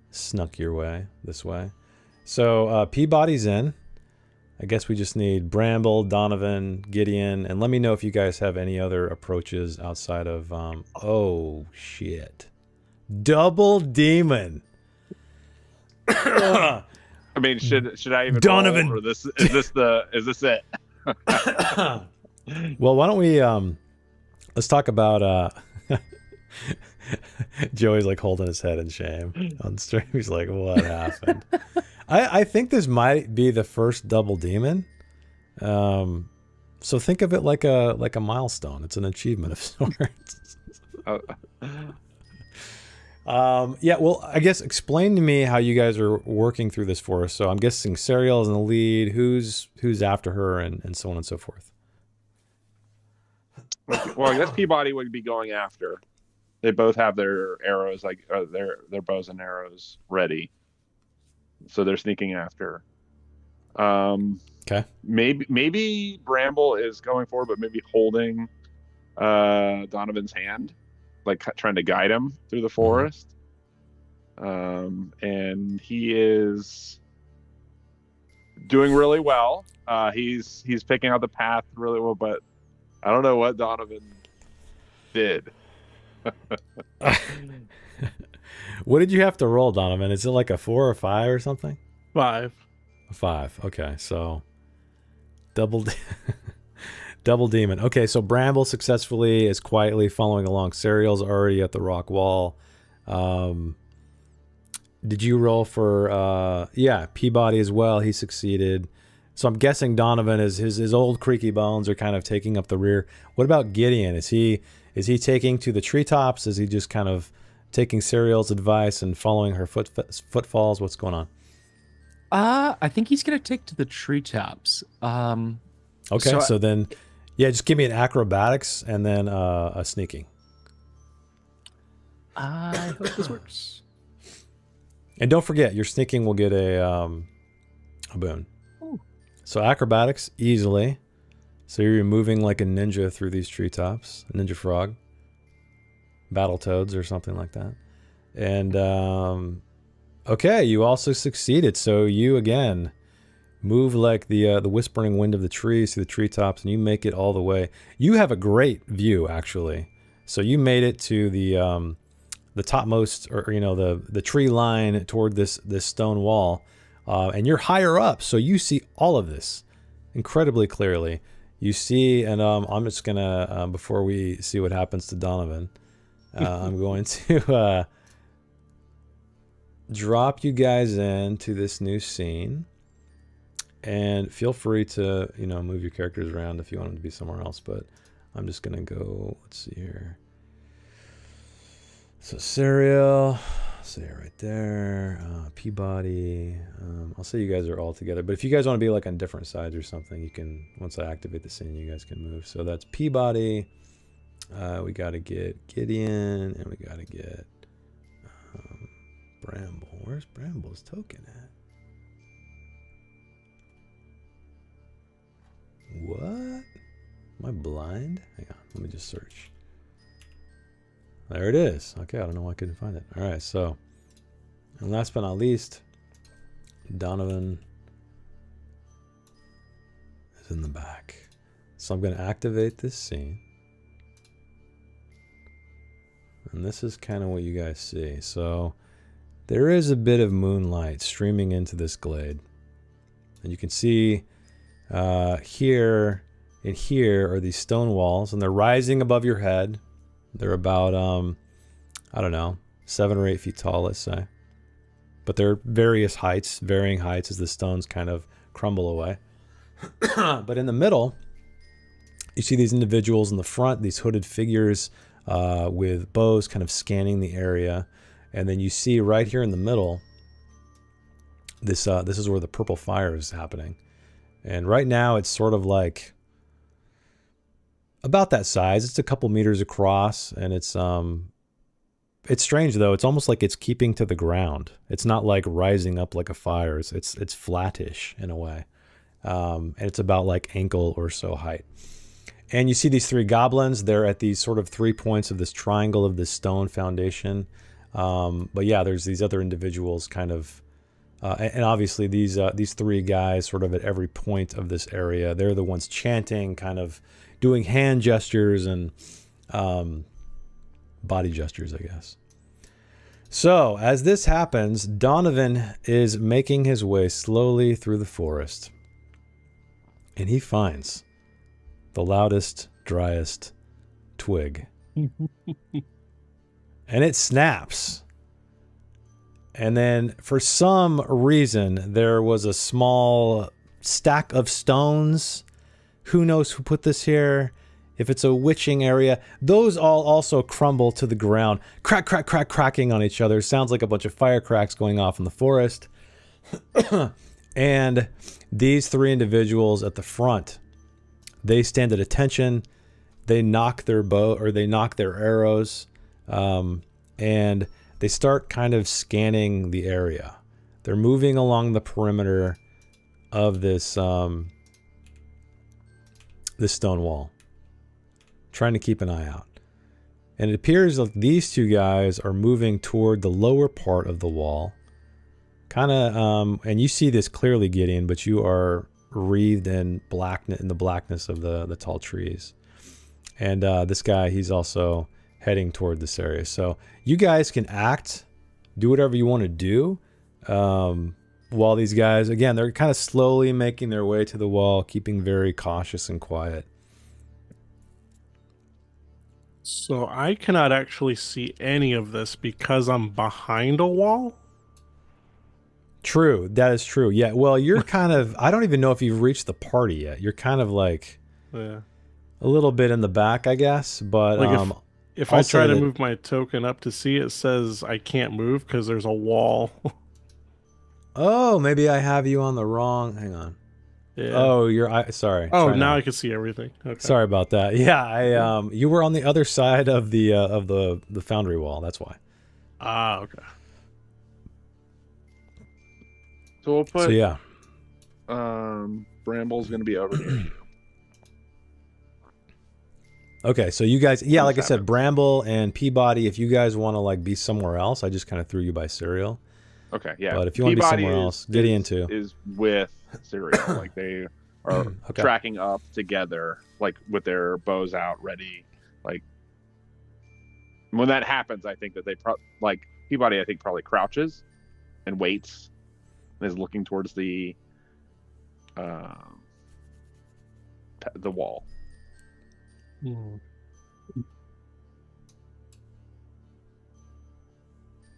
[SPEAKER 1] snuck your way this way. So Peabody's in. I guess we just need Bramble, Donovan, Gideon, and let me know if you guys have any other approaches outside of. Oh shit! Double demon.
[SPEAKER 3] I mean, should I even
[SPEAKER 1] Donovan.
[SPEAKER 3] roll, or is this it?
[SPEAKER 1] Well, why don't we let's talk about Joey's like holding his head in shame on stream. He's like, what happened? I think this might be the first double demon. So think of it like a milestone. It's an achievement of sorts. Yeah, well, I guess explain to me how you guys are working through this forest. So I'm guessing Sariel is in the lead. Who's after her, and so on and so forth.
[SPEAKER 3] Well, I guess Peabody would be going after. They both have their arrows, their bows and arrows ready, so they're sneaking after.
[SPEAKER 1] Okay.
[SPEAKER 3] Maybe Bramble is going forward, but maybe holding Donovan's hand, like trying to guide him through the forest. And he is doing really well. He's picking out the path really well, but I don't know what Donovan did.
[SPEAKER 1] What did you have to roll, Donovan? Is it like a 4 or 5 or something?
[SPEAKER 2] 5.
[SPEAKER 1] A 5. Okay, so double Double demon. Okay, so Bramble successfully is quietly following along. Serial's already at the rock wall. Did you roll for yeah, Peabody as well? He succeeded. So I'm guessing Donovan is his old creaky bones are kind of taking up the rear. What about Gideon? Is he taking to the treetops? Is he just kind of taking Serial's advice and following her footfalls? What's going on?
[SPEAKER 4] I think he's gonna take to the treetops.
[SPEAKER 1] Okay, so then, yeah, just give me an acrobatics and then a sneaking.
[SPEAKER 4] I hope this works.
[SPEAKER 1] And don't forget, your sneaking will get a boon.
[SPEAKER 4] Ooh.
[SPEAKER 1] So acrobatics, easily. So you're moving like a ninja through these treetops. A ninja frog. Battletoads or something like that. And, okay, you also succeeded. So you, again, move like the whispering wind of the trees through the treetops, and you make it all the way. You have a great view, actually. So you made it to the topmost, or you know, the tree line toward this stone wall, and you're higher up, so you see all of this incredibly clearly. You see, and I'm just gonna before we see what happens to Donovan, I'm going to drop you guys into this new scene, and feel free to move your characters around if you want them to be somewhere else. But I'm just gonna go. Let's see here. So Serial, say it right there. Peabody. I'll say you guys are all together. But if you guys want to be like on different sides or something, you can. Once I activate the scene, you guys can move. So that's Peabody. We got to get Gideon, and we got to get Bramble. Where's Bramble's token at? What? Am I blind? Hang on. Let me just search. There it is. Okay, I don't know why I couldn't find it. All right, so, and last but not least, Donovan is in the back. So I'm going to activate this scene. And this is kind of what you guys see. So there is a bit of moonlight streaming into this glade. And you can see here and here are these stone walls, and they're rising above your head. They're about, I don't know, 7 or 8 feet tall, let's say. But they're various heights, varying heights as the stones kind of crumble away. But in the middle, you see these individuals in the front, these hooded figures with bows kind of scanning the area. And then you see right here in the middle, this is where the purple fire is happening. And right now it's sort of like about that size. It's a couple meters across, and it's strange though. It's almost like it's keeping to the ground. It's not like rising up like a fire. It's flattish in a way, and it's about like ankle or so height. And you see these 3 goblins. They're at these sort of 3 points of this triangle of this stone foundation. But yeah, there's these other individuals kind of, and obviously these 3 guys sort of at every point of this area. They're the ones chanting, kind of doing hand gestures and body gestures, I guess. So as this happens, Donovan is making his way slowly through the forest, and he finds the loudest, driest twig. And it snaps. And then for some reason, there was a small stack of stones. Who knows who put this here? If it's a witching area, those all also crumble to the ground. Crack, crack, crack, cracking on each other. Sounds like a bunch of firecracks going off in the forest. And these 3 individuals at the front, they stand at attention. They knock their bow, or they knock their arrows. And they start kind of scanning the area. They're moving along the perimeter of this this stone wall, trying to keep an eye out. And it appears like these 2 guys are moving toward the lower part of the wall, kind of, and you see this clearly, Gideon, but you are wreathed in the blackness of the tall trees. And this guy, he's also heading toward this area. So you guys can act, do whatever you want to do, while these guys, again, they're kind of slowly making their way to the wall, keeping very cautious and quiet.
[SPEAKER 2] So I cannot actually see any of this because I'm behind a wall.
[SPEAKER 1] True, that is true. Yeah, well, you're kind of, I don't even know if you've reached the party yet. You're kind of like
[SPEAKER 2] Yeah.
[SPEAKER 1] a little bit in the back, I guess, but
[SPEAKER 2] Like if
[SPEAKER 1] I'll
[SPEAKER 2] I
[SPEAKER 1] say
[SPEAKER 2] try to
[SPEAKER 1] that-
[SPEAKER 2] move my token up to see, it says I can't move because there's a wall.
[SPEAKER 1] oh, maybe I have you on the wrong, hang on.
[SPEAKER 2] Yeah.
[SPEAKER 1] Oh, sorry.
[SPEAKER 2] Oh,
[SPEAKER 1] try
[SPEAKER 2] now I can see everything. Okay.
[SPEAKER 1] Sorry about that. Yeah, you were on the other side of the foundry wall. That's why.
[SPEAKER 2] Ah, okay.
[SPEAKER 3] So we'll put
[SPEAKER 1] So yeah,
[SPEAKER 3] Bramble's gonna be over here.
[SPEAKER 1] okay. So you guys, yeah,
[SPEAKER 3] What
[SPEAKER 1] like I
[SPEAKER 3] just
[SPEAKER 1] said,
[SPEAKER 3] happened?
[SPEAKER 1] Bramble and Peabody. If you guys want to like be somewhere else, I just kind of threw you by Serial.
[SPEAKER 3] Okay, yeah.
[SPEAKER 1] But if you want to be
[SPEAKER 3] Peabody
[SPEAKER 1] somewhere else, Gideon too.
[SPEAKER 3] is with Serial. Like they are
[SPEAKER 1] Okay.
[SPEAKER 3] tracking up together, like with their bows out, ready. Like when that happens, I think that they like Peabody. I think probably crouches and waits, and is looking towards the wall.
[SPEAKER 2] Hmm.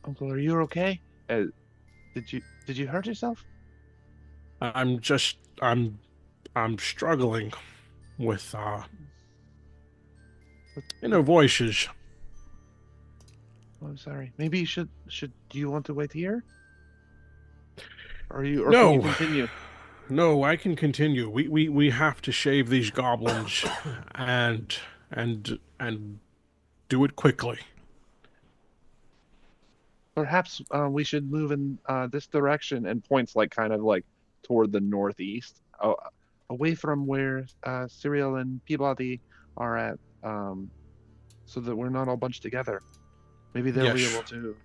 [SPEAKER 3] Uncle, are you okay? Did you hurt yourself?
[SPEAKER 2] I'm struggling with inner voices.
[SPEAKER 3] Oh, I'm sorry. Maybe you should. Do you want to wait here? Or can you
[SPEAKER 2] No.
[SPEAKER 3] continue?
[SPEAKER 2] No, I can continue. We have to shave these goblins and do it quickly.
[SPEAKER 3] Perhaps we should move in this direction, and points like kind of like toward the northeast, away from where Serial and Peabody are at, so that we're not all bunched together. Maybe they'll be
[SPEAKER 2] Yes.
[SPEAKER 3] able to.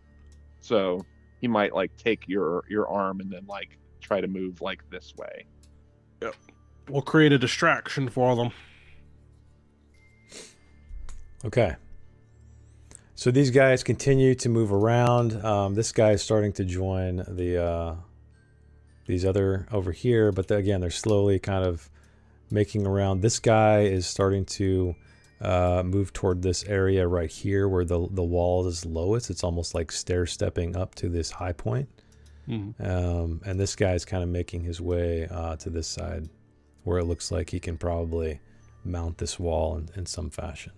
[SPEAKER 3] So he might like take your arm and then like try to move like this way.
[SPEAKER 2] We'll create a distraction for them.
[SPEAKER 1] Okay. So these guys continue to move around. This guy is starting to join these other over here, but again, they're slowly kind of making around. This guy is starting to move toward this area right here where the wall is lowest. It's almost like stair stepping up to this high point.
[SPEAKER 2] Mm-hmm.
[SPEAKER 1] And this guy's kind of making his way to this side where it looks like he can probably mount this wall in some fashion.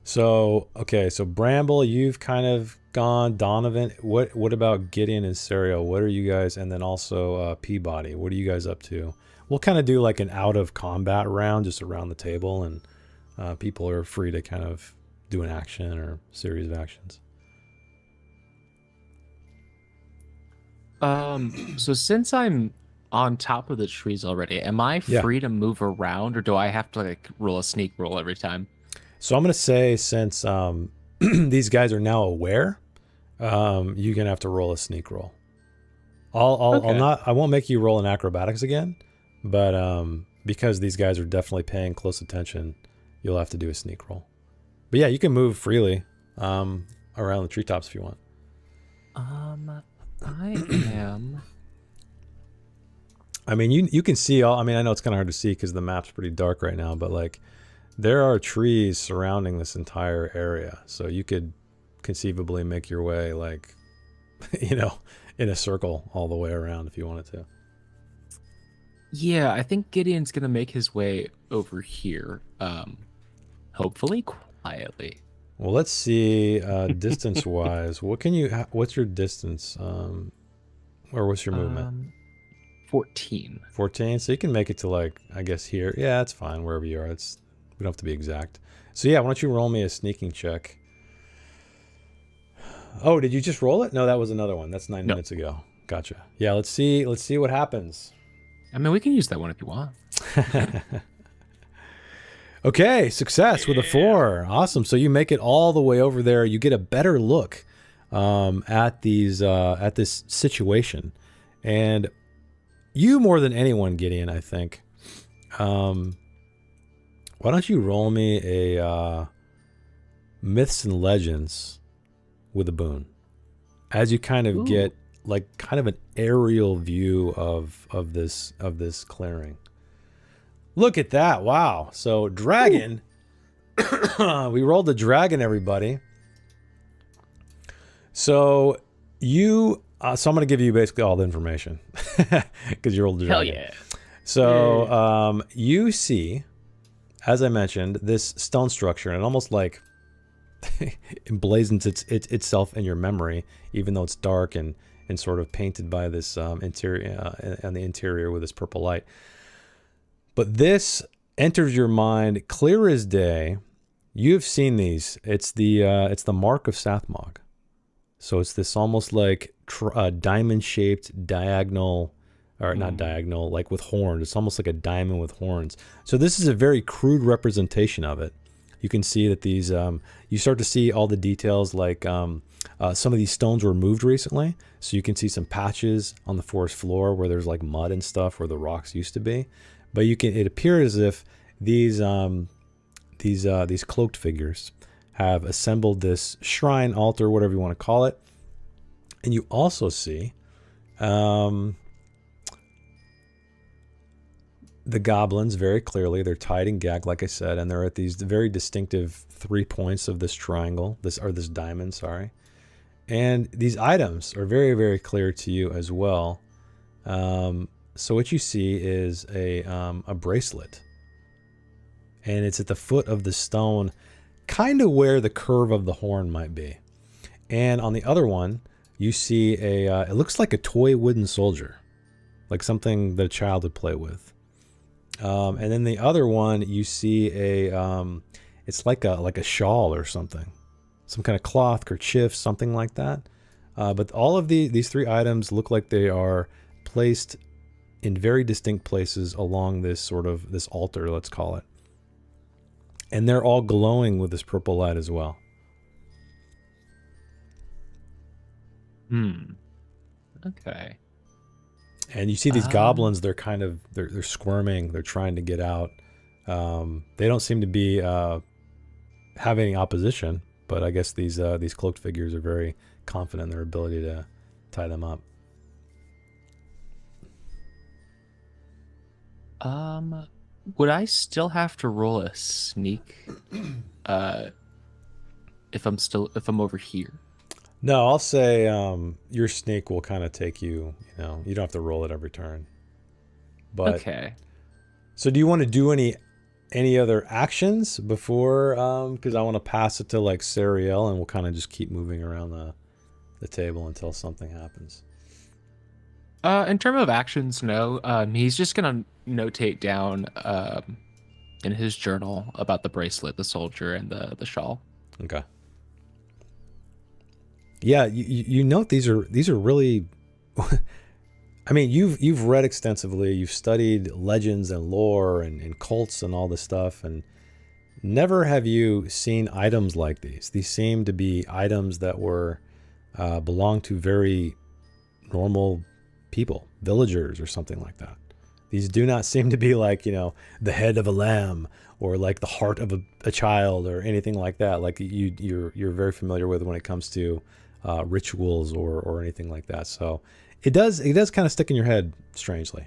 [SPEAKER 1] So, okay, so Bramble, you've kind of gone. Donovan, what about Gideon and Serial? What are you guys, and then also Peabody, what are you guys up to? We'll kind of do like an out of combat round just around the table, and people are free to kind of do an action or series of actions.
[SPEAKER 4] So since I'm on top of the trees already, am I
[SPEAKER 1] Yeah.
[SPEAKER 4] free to move around, or do I have to like roll a sneak roll every time?
[SPEAKER 1] So I'm going to say, since these guys are now aware, you're going to have to roll a sneak roll.
[SPEAKER 4] Okay.
[SPEAKER 1] I won't make you roll an acrobatics again, but because these guys are definitely paying close attention, you'll have to do a sneak roll. But yeah, you can move freely around the treetops if you want.
[SPEAKER 4] I am.
[SPEAKER 1] I mean, you can see all. I mean, I know it's kind of hard to see because the map's pretty dark right now, but like there are trees surrounding this entire area, so you could conceivably make your way like, you know, in a circle all the way around if you wanted to.
[SPEAKER 4] Yeah, I think Gideon's gonna make his way over here. Hopefully quietly.
[SPEAKER 1] Well, let's see. Distance wise, what's your distance? Or what's your movement?
[SPEAKER 4] 14.
[SPEAKER 1] 14. So you can make it to like, I guess here. Yeah, that's fine wherever you are. We don't have to be exact. So yeah, why don't you roll me a sneaking check? Oh, did you just roll it? No, that was another one. That's 9
[SPEAKER 4] No.
[SPEAKER 1] minutes ago. Gotcha. Yeah, let's see what happens.
[SPEAKER 4] I mean, we can use that one if you want.
[SPEAKER 1] Okay, success with a 4. Awesome. So you make it all the way over there. You get a better look at this situation, and you more than anyone, Gideon, I think. Why don't you roll me a Myths and Legends with a boon, as you kind of get like kind of an aerial view of this clearing. Look at that. Wow. So dragon. We rolled the dragon, everybody. So you so I'm going to give you basically all the information because you rolled the dragon.
[SPEAKER 4] Hell yeah.
[SPEAKER 1] So you see, as I mentioned, this stone structure, and it almost like emblazons itself in your memory, even though it's dark and sort of painted by this interior on the interior with this purple light. But this enters your mind clear as day. You've seen these. It's the mark of Sathmog. So it's this almost like diamond-shaped diagonal, or not diagonal, like with horns. It's almost like a diamond with horns. So this is a very crude representation of it. You can see that these, you start to see all the details, like some of these stones were moved recently. So you can see some patches on the forest floor where there's like mud and stuff where the rocks used to be. But it appears as if these cloaked figures have assembled this shrine, altar, whatever you want to call it. And you also see the goblins very clearly. They're tied and gagged, like I said, and they're at these very distinctive 3 points of this triangle, this diamond, sorry. And these items are very, very clear to you as well. So what you see is a bracelet, and it's at the foot of the stone, kind of where the curve of the horn might be. And on the other one, you see it looks like a toy wooden soldier, like something that a child would play with. And then the other one, you see it's like a shawl or something, some kind of cloth, kerchief, something like that. But all of these 3 items look like they are placed in very distinct places along this altar, let's call it. And they're all glowing with this purple light as well.
[SPEAKER 4] Okay.
[SPEAKER 1] And you see these goblins, they're kind of, they're squirming, they're trying to get out. They don't seem to be have any opposition, but I guess these cloaked figures are very confident in their ability to tie them up.
[SPEAKER 4] Would I still have to roll a sneak if I'm over here?
[SPEAKER 1] No, I'll say your sneak will kind of take you, you don't have to roll it every turn. But
[SPEAKER 4] okay.
[SPEAKER 1] So do you want to do any other actions before, because I want to pass it to like Sariel, and we'll kind of just keep moving around the table until something happens.
[SPEAKER 4] In terms of actions, no. He's just gonna notate down in his journal about the bracelet, the soldier, and the shawl.
[SPEAKER 1] Okay. Yeah, you note these are really. I mean, you've read extensively. You've studied legends and lore and cults and all this stuff, and never have you seen items like these. These seem to be items that were belong to very normal people, villagers or something like that. These do not seem to be like, the head of a lamb or like the heart of a child or anything like that. Like you're very familiar with when it comes to rituals or anything like that. So it does kind of stick in your head strangely.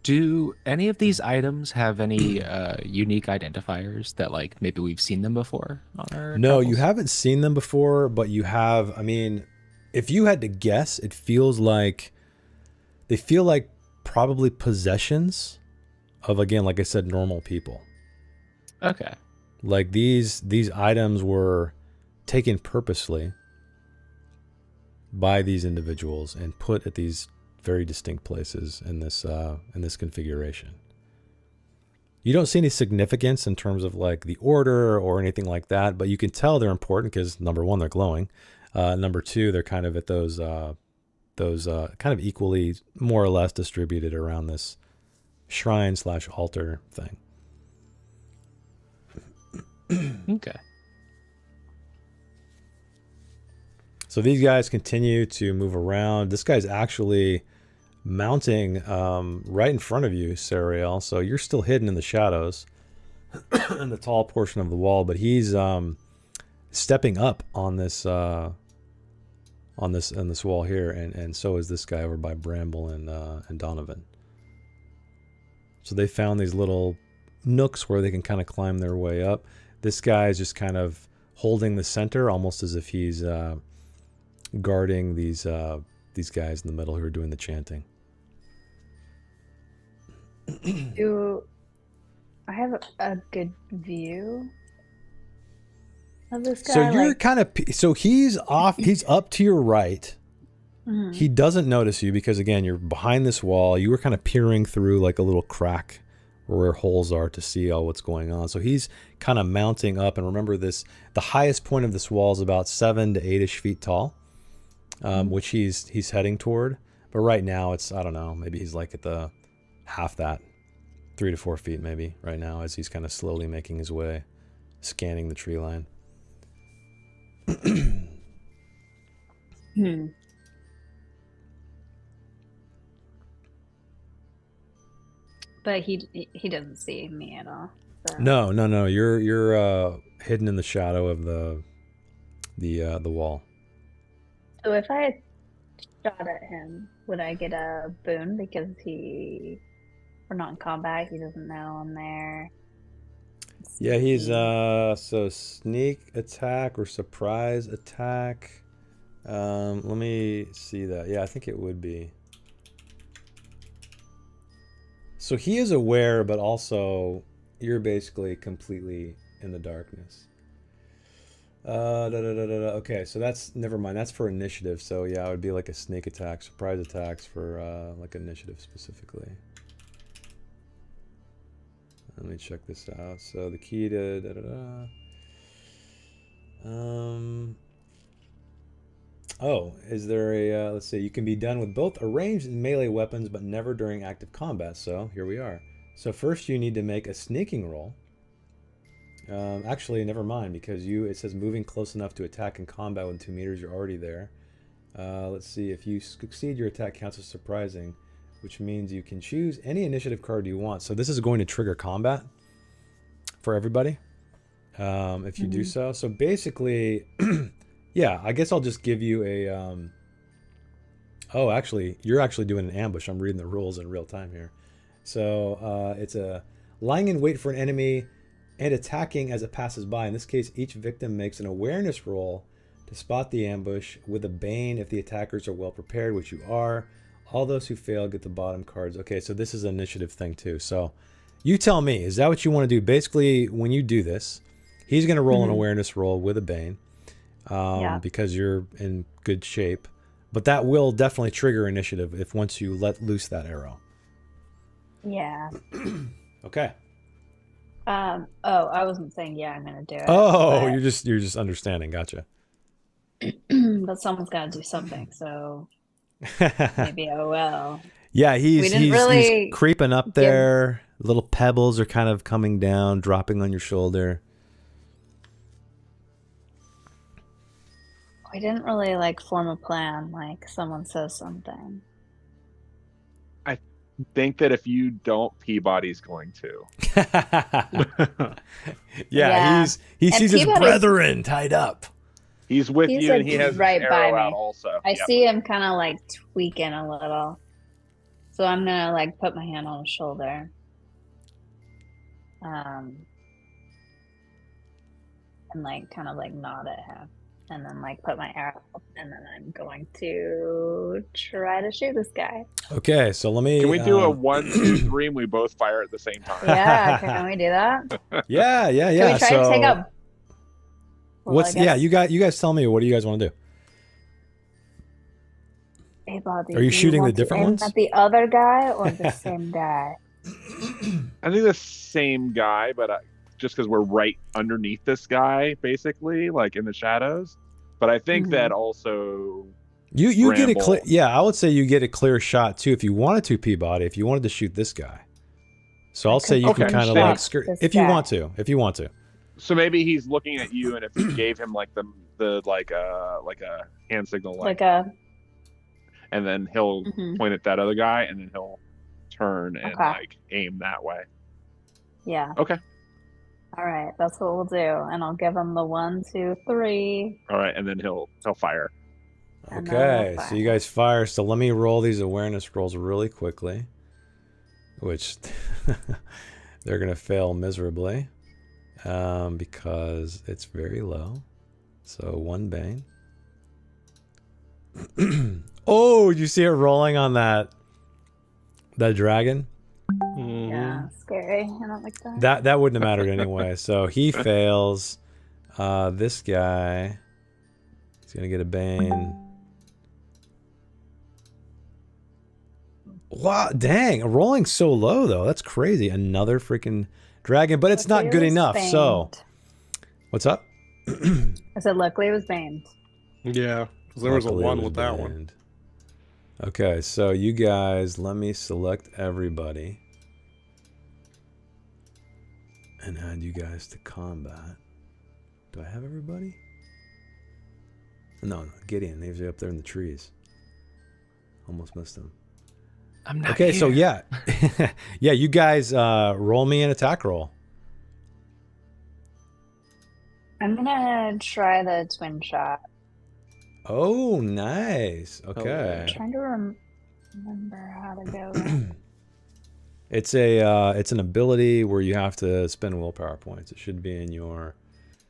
[SPEAKER 4] Do any of these items have any unique identifiers that like maybe we've seen them before on our
[SPEAKER 1] No,
[SPEAKER 4] travels?
[SPEAKER 1] you haven't seen them before, but you have. I mean, if you had to guess, it feels like they feel like probably possessions of, again, like I said, normal people.
[SPEAKER 4] Okay.
[SPEAKER 1] Like these items were taken purposely by these individuals and put at these very distinct places in this configuration. You don't see any significance in terms of like the order or anything like that, but you can tell they're important because number one, they're glowing. Number two, they're kind of at those kind of equally, more or less distributed around this shrine/altar thing.
[SPEAKER 4] Okay.
[SPEAKER 1] So these guys continue to move around. This guy's actually mounting right in front of you, Sariel. So you're still hidden in the shadows in the tall portion of the wall, but he's stepping up on this on this wall here, and so is this guy over by Bramble and Donovan. So they found these little nooks where they can kind of climb their way up. This guy is just kind of holding the center, almost as if he's guarding these guys in the middle who are doing the chanting.
[SPEAKER 5] Do I have a good view of this guy?
[SPEAKER 1] So you're kind of, so he's up to your right.
[SPEAKER 5] Mhm.
[SPEAKER 1] He doesn't notice you because, again, you're behind this wall. You were kind of peering through like a little crack where holes are to see all what's going on. So he's kind of mounting up. And remember this, the highest point of this wall is about 7 to 8-ish feet tall, which he's heading toward. But right now it's, I don't know, maybe he's like at the half that, 3 to 4 feet maybe right now, as he's kind of slowly making his way, scanning the tree line.
[SPEAKER 5] But he doesn't see me at all. So.
[SPEAKER 1] No. You're hidden in the shadow of the wall.
[SPEAKER 5] So if I shot at him, would I get a boon because we're not in combat? He doesn't know I'm there.
[SPEAKER 1] Yeah, he's so sneak attack or surprise attack. Let me see that. Yeah, I think it would be. So he is aware, but also you're basically completely in the darkness. Okay, so that's, never mind. That's for initiative. So yeah, it would be like a sneak attack, surprise attacks for like initiative specifically. Let me check this out. So the key to oh, is there a let's see, you can be done with both a ranged and melee weapons, but never during active combat. So here we are. So first you need to make a sneaking roll. Actually, never mind, because it says moving close enough to attack in combat within 2 meters. You're already there. Let's see, if you succeed, your attack counts as surprising, which means you can choose any initiative card you want. So this is going to trigger combat for everybody if you do so. So basically, yeah, I guess I'll just give you a... oh, actually, you're actually doing an ambush. I'm reading the rules in real time here. So it's a lying in wait for an enemy and attacking as it passes by. In this case, each victim makes an awareness roll to spot the ambush with a bane if the attackers are well prepared, which you are. All those who fail get the bottom cards. Okay, so this is an initiative thing too. So you tell me, is that what you want to do? Basically, when you do this, he's going to roll an awareness roll with a bane because you're in good shape. But that will definitely trigger initiative if once you let loose that arrow.
[SPEAKER 5] Yeah.
[SPEAKER 1] Okay.
[SPEAKER 5] Oh, I wasn't saying I'm gonna do it.
[SPEAKER 1] Oh,
[SPEAKER 5] but...
[SPEAKER 1] you're just understanding. Gotcha.
[SPEAKER 5] But someone's got to do something, so maybe I will.
[SPEAKER 1] Yeah, he's
[SPEAKER 5] really
[SPEAKER 1] creeping up there. Little pebbles are kind of coming down, dropping on your shoulder.
[SPEAKER 5] We didn't really like form a plan. Like someone says something.
[SPEAKER 3] I think that if you don't, Peabody's going to.
[SPEAKER 1] Yeah, he sees his brethren tied up.
[SPEAKER 3] He's with you,
[SPEAKER 5] like
[SPEAKER 3] and he has
[SPEAKER 5] right
[SPEAKER 3] his
[SPEAKER 5] by
[SPEAKER 3] arrow
[SPEAKER 5] me.
[SPEAKER 3] out also.
[SPEAKER 5] I see him kind of like tweaking a little, so I'm gonna like put my hand on his shoulder, and like kind of like nod at him, and then like put my arrow up, and then I'm going to try to shoot this guy.
[SPEAKER 1] Okay, so let me.
[SPEAKER 3] Can we do a 1, 2, 3, and we both fire at the same time?
[SPEAKER 5] Yeah, can we do that?
[SPEAKER 1] Yeah.
[SPEAKER 5] Can we try to take out?
[SPEAKER 1] You guys tell me, what do you guys want to do?
[SPEAKER 5] Hey, Bobby,
[SPEAKER 1] are you shooting the different ones?
[SPEAKER 5] At the other guy or the same guy?
[SPEAKER 3] I think the same guy, but just because we're right underneath this guy, basically, like in the shadows. But I think that also
[SPEAKER 1] you get a clear. Yeah, I would say you get a clear shot too if you wanted to, Peabody. If you wanted to shoot this guy, so I'll say you can kind of like skirt if you want to. If you want to.
[SPEAKER 3] So maybe he's looking at you, and if you gave him like the like a hand signal, and then he'll point at that other guy, and then he'll turn and like aim that way.
[SPEAKER 5] Yeah.
[SPEAKER 3] Okay.
[SPEAKER 5] All right, that's what we'll do, and I'll give him the 1, 2, 3.
[SPEAKER 3] All right, and then he'll fire.
[SPEAKER 5] And
[SPEAKER 1] Okay, so you
[SPEAKER 5] fire.
[SPEAKER 1] guys fire. So let me roll these awareness rolls really quickly, which they're gonna fail miserably because it's very low. So 1 bane. Oh, you see it rolling on that dragon?
[SPEAKER 2] Mhm.
[SPEAKER 5] Yeah, scary. I don't like that.
[SPEAKER 1] That wouldn't have mattered anyway. So he fails. This guy is gonna get a bane. Wow, dang, rolling so low though. That's crazy. Another freaking dragon, but it's not
[SPEAKER 5] Luckily
[SPEAKER 1] good
[SPEAKER 5] it was
[SPEAKER 1] enough. So,
[SPEAKER 5] baned.
[SPEAKER 1] what's up?
[SPEAKER 5] I said luckily it was baned.
[SPEAKER 2] Yeah, because there was a
[SPEAKER 1] Luckily, it
[SPEAKER 2] 1
[SPEAKER 1] was
[SPEAKER 2] with that one.
[SPEAKER 1] banned. Okay, so you guys, let me select everybody and add you guys to combat. Do I have everybody? No, Gideon. He's up there in the trees. Almost missed him.
[SPEAKER 4] I'm not
[SPEAKER 1] Okay,
[SPEAKER 4] here.
[SPEAKER 1] so yeah. Yeah, you guys roll me an attack roll.
[SPEAKER 5] I'm gonna try the twin shot.
[SPEAKER 1] Oh, nice. Okay.
[SPEAKER 5] I'm trying to remember how to go.
[SPEAKER 1] It's an ability where you have to spend willpower points. It should be in your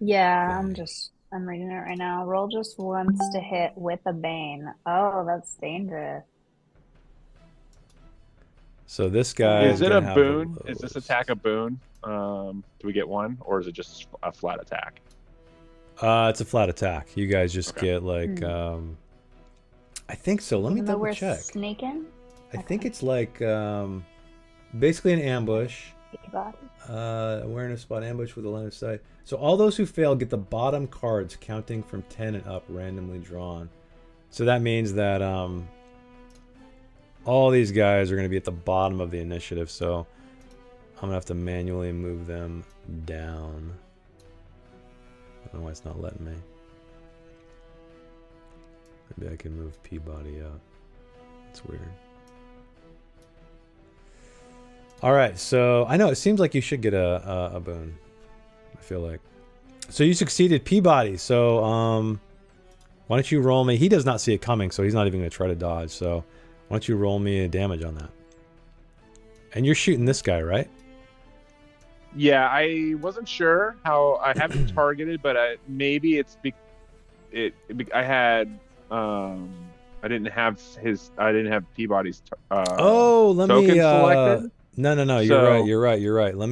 [SPEAKER 5] Yeah,
[SPEAKER 1] thing.
[SPEAKER 5] I'm reading it right now. Roll just once to hit with a bane. Oh, that's dangerous.
[SPEAKER 1] So this guy
[SPEAKER 3] Is it
[SPEAKER 1] gonna
[SPEAKER 3] a
[SPEAKER 1] have the
[SPEAKER 3] boon? Is this
[SPEAKER 1] lowest.
[SPEAKER 3] attack a boon? Do we get one, or is it just a flat attack?
[SPEAKER 1] It's a flat attack. You guys just
[SPEAKER 3] Okay.
[SPEAKER 1] get like I think so. Let me
[SPEAKER 5] Even though
[SPEAKER 1] double
[SPEAKER 5] we're
[SPEAKER 1] check.
[SPEAKER 5] sneaking?
[SPEAKER 1] I think it's like basically an ambush.
[SPEAKER 5] Body.
[SPEAKER 1] Awareness spot ambush with a line of sight. So all those who fail get the bottom cards counting from 10 and up randomly drawn. So that means that all these guys are going to be at the bottom of the initiative. So I'm going to have to manually move them down. I don't know why it's not letting me. Maybe I can move Peabody up. It's weird. All right, so I know it seems like you should get a boon. I feel like. So you succeeded Peabody. So why don't you roll me? He does not see it coming, so he's not even going to try to dodge. So why don't you roll me a damage on that? And you're shooting this guy, right?
[SPEAKER 3] Yeah, I wasn't sure how. I haven't targeted, but maybe it's I had I didn't have Peabody's
[SPEAKER 1] Oh, let me
[SPEAKER 3] token selected.
[SPEAKER 1] No,
[SPEAKER 3] So-
[SPEAKER 1] you're right. Let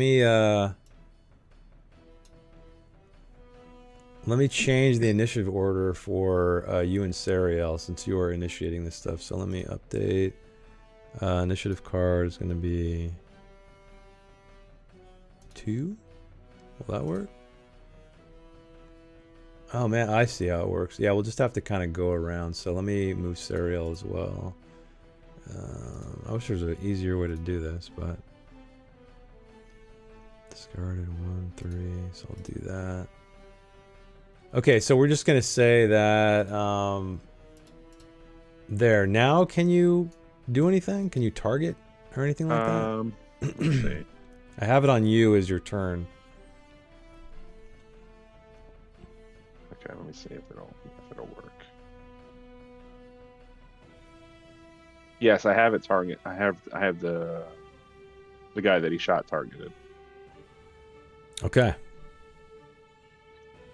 [SPEAKER 1] me change the initiative order for you and Sariel since you are initiating this stuff. So let me update. Initiative card is going to be 2. Will that work? Oh man, I see how it works. Yeah, we'll just have to kind of go around. So let me move Sariel as well. I wish there was an easier way to do this, but discarded 1, 3, so I'll do that. Okay, so we're just gonna say that there. Now can you do anything? Can you target or anything like that?
[SPEAKER 3] Let's see.
[SPEAKER 1] I have it on you as your turn.
[SPEAKER 3] Okay, let me see if it'll work. Yes, I have it target. I have the guy that he shot targeted.
[SPEAKER 1] Okay.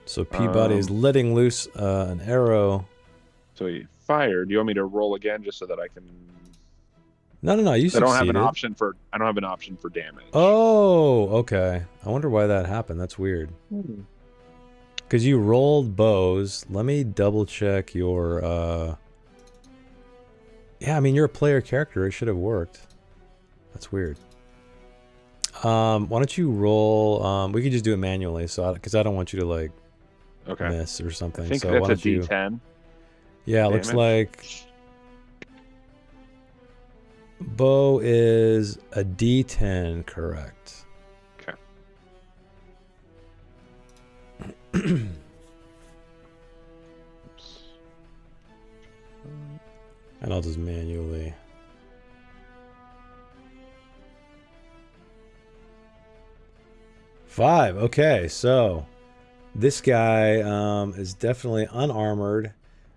[SPEAKER 1] So Peabody is letting loose an arrow.
[SPEAKER 3] So he fired. Do you want me to roll again just so that I can?
[SPEAKER 1] No. You
[SPEAKER 3] I don't
[SPEAKER 1] succeeded.
[SPEAKER 3] have an option for. I don't have an option for damage.
[SPEAKER 1] Oh, okay. I wonder why that happened. That's weird. Because you rolled bows. Let me double check your. Yeah, I mean you're a player character. It should have worked. That's weird. Why don't you roll? We could just do it manually, so because I don't want you to like miss or something.
[SPEAKER 3] I think
[SPEAKER 1] so
[SPEAKER 3] that's
[SPEAKER 1] why
[SPEAKER 3] a
[SPEAKER 1] don't you?
[SPEAKER 3] D10.
[SPEAKER 1] Yeah, it looks
[SPEAKER 3] damage.
[SPEAKER 1] like bow is a D10, correct?
[SPEAKER 3] Okay.
[SPEAKER 1] And I'll just manually. Five. Okay, so this guy is definitely unarmored.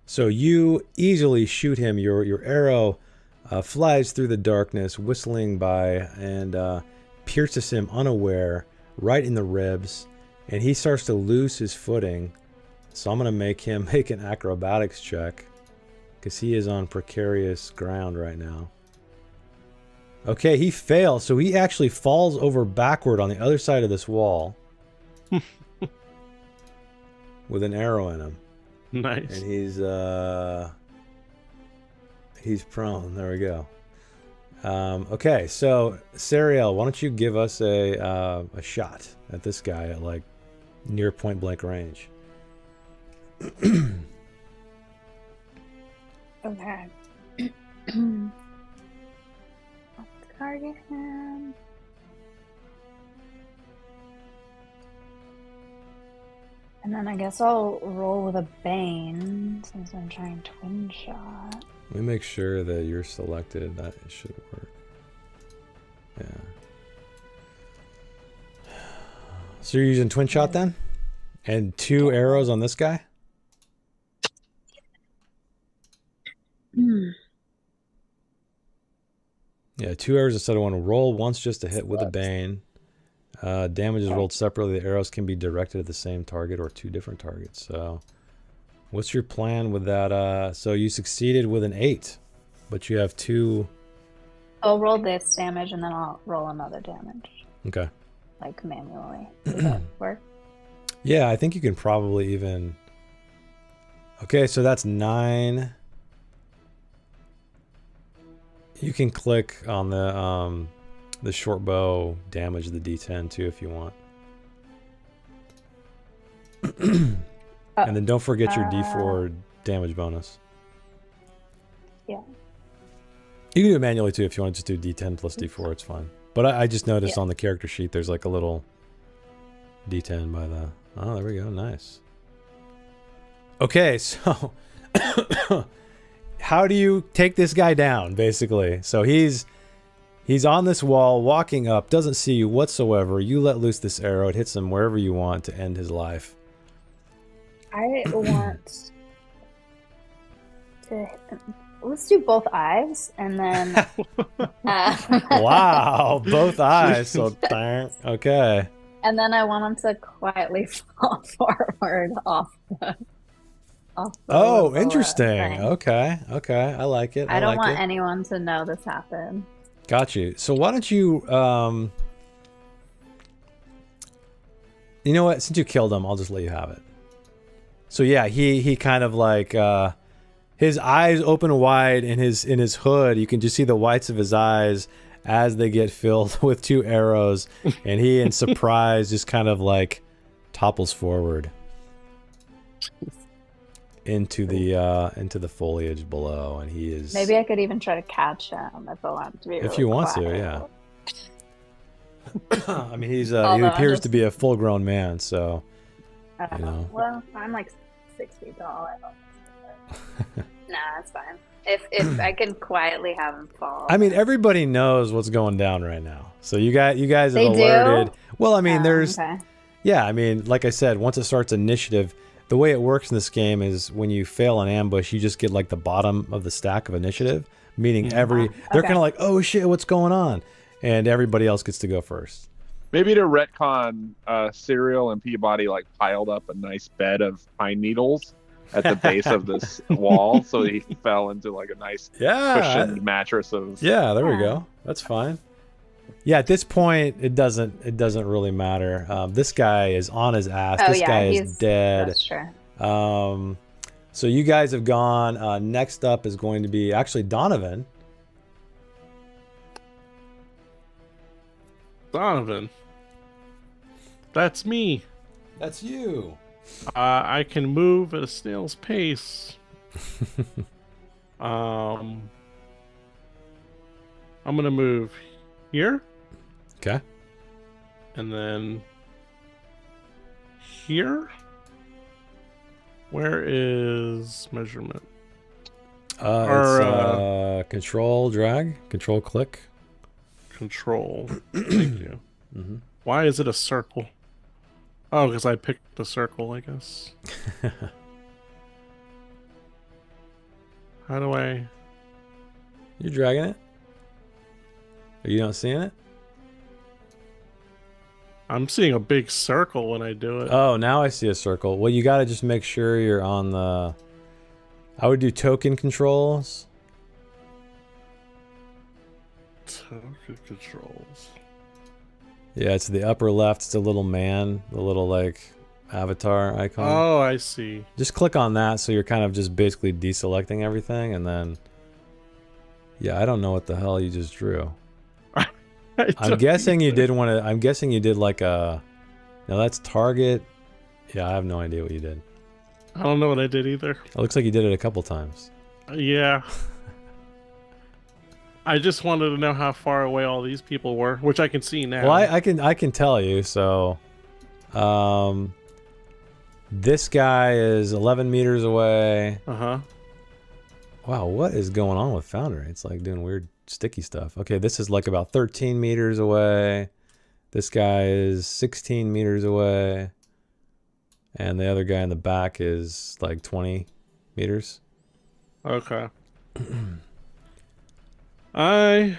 [SPEAKER 1] So you easily shoot him. Your arrow flies through the darkness, whistling by, and pierces him unaware, right in the ribs. And he starts to lose his footing. So I'm going to make him make an acrobatics check, because he is on precarious ground right now. Okay, he fails. So he actually falls over backward on the other side of this wall with an arrow in him.
[SPEAKER 2] Nice.
[SPEAKER 1] And he's prone. There we go. Okay, so Sariel, why don't you give us a shot at this guy at like near point blank range?
[SPEAKER 5] Okay. I'll target him. And then I guess I'll roll with a Bane since I'm trying twin shot.
[SPEAKER 1] Let me make sure that you're selected. That should work. Yeah. So you're using twin shot then? And 2 arrows on this guy? Yeah, 2 arrows instead of 1. Roll once just to hit with a Bane. Damage is rolled separately. The arrows can be directed at the same target or 2 different targets. So, what's your plan with that? So you succeeded with an 8, but you have 2.
[SPEAKER 5] I'll roll this damage and then I'll roll another damage.
[SPEAKER 1] Okay.
[SPEAKER 5] Like manually. Does that work?
[SPEAKER 1] Yeah, I think you can probably even. Okay, so that's 9. You can click on the short bow, damage the D10 too if you want. And then don't forget your D4 damage bonus.
[SPEAKER 5] Yeah.
[SPEAKER 1] You can do it manually too if you want to just do D10 plus D4, it's fine. But I just noticed on the character sheet there's like a little D10 by the... Oh, there we go, nice. Okay, so how do you take this guy down, basically? So he's on this wall, walking up, doesn't see you whatsoever. You let loose this arrow, it hits him wherever you want to end his life.
[SPEAKER 5] I want to... Let's do both eyes, and then...
[SPEAKER 1] Wow, both eyes. So, okay.
[SPEAKER 5] And then I want him to quietly fall forward off the
[SPEAKER 1] Oh, interesting.
[SPEAKER 5] thing.
[SPEAKER 1] Okay, I like it.
[SPEAKER 5] I don't
[SPEAKER 1] like
[SPEAKER 5] want
[SPEAKER 1] it.
[SPEAKER 5] anyone to know this happened.
[SPEAKER 1] Got you. So why don't you, you know what? Since you killed him, I'll just let you have it. So yeah, he kind of like, his eyes open wide in his hood. You can just see the whites of his eyes as they get filled with 2 arrows, and he, in surprise, just kind of like topples forward into the foliage below, and he is.
[SPEAKER 5] Maybe I could even try to catch him if I want to be.
[SPEAKER 1] If
[SPEAKER 5] really
[SPEAKER 1] you want
[SPEAKER 5] quiet.
[SPEAKER 1] to, yeah. I mean, he appears to be a full-grown man, so you know.
[SPEAKER 5] Well, I'm like 6 feet tall. I don't. Nah, it's fine. If I can quietly have him fall.
[SPEAKER 1] I mean, everybody knows what's going down right now. So you guys have
[SPEAKER 5] They
[SPEAKER 1] alerted.
[SPEAKER 5] do?
[SPEAKER 1] Well, I mean, there's
[SPEAKER 5] Okay.
[SPEAKER 1] yeah, I mean, like I said, once it starts initiative, the way it works in this game is when you fail an ambush, you just get like the bottom of the stack of initiative, meaning they're
[SPEAKER 5] Okay.
[SPEAKER 1] kind of like, "Oh shit, what's going on?" And everybody else gets to go first.
[SPEAKER 3] Maybe to retcon, Cereal and Peabody like piled up a nice bed of pine needles at the base of this wall, so he fell into like a nice cushioned mattress of.
[SPEAKER 1] Yeah, there we go. That's fine. Yeah, at this point, it doesn't really matter. This guy is on his ass.
[SPEAKER 5] Oh,
[SPEAKER 1] This
[SPEAKER 5] yeah,
[SPEAKER 1] guy is dead.
[SPEAKER 5] That's true.
[SPEAKER 1] So you guys have gone. Next up is going to be actually Donovan.
[SPEAKER 2] Donovan. That's me.
[SPEAKER 1] That's you.
[SPEAKER 2] I can move at a snail's pace. I'm gonna move here.
[SPEAKER 1] Okay.
[SPEAKER 2] And then here. Where is measurement?
[SPEAKER 1] It's control drag, control click.
[SPEAKER 2] Control. Thank you.
[SPEAKER 1] Mm-hmm.
[SPEAKER 2] Why is it a circle? Oh, because I picked the circle, I guess. How do I?
[SPEAKER 1] You're dragging it? Are you not seeing it?
[SPEAKER 2] I'm seeing a big circle when I do it.
[SPEAKER 1] Oh, now I see a circle. Well, you got to just make sure you're on the... I would do token controls.
[SPEAKER 2] Token controls.
[SPEAKER 1] Yeah, it's the upper left. It's a little man, the little like avatar icon.
[SPEAKER 2] Oh, I see.
[SPEAKER 1] Just click on that, so you're kind of just basically deselecting everything, and then... Yeah, I don't know what the hell you just drew. I'm guessing you did want to... I'm guessing you did like a... Now that's target. Yeah, I have no idea what you did.
[SPEAKER 2] I don't know what I did either.
[SPEAKER 1] It looks like you did it a couple times.
[SPEAKER 2] Yeah. I just wanted to know how far away all these people were, which I can see now.
[SPEAKER 1] Well, I can tell you. So, this guy is 11 meters away.
[SPEAKER 2] Uh-huh.
[SPEAKER 1] Wow, what is going on with Foundry? It's like doing weird sticky stuff. Okay, this is like about 13 meters away. This guy is 16 meters away. And the other guy in the back is like 20 meters.
[SPEAKER 2] Okay. I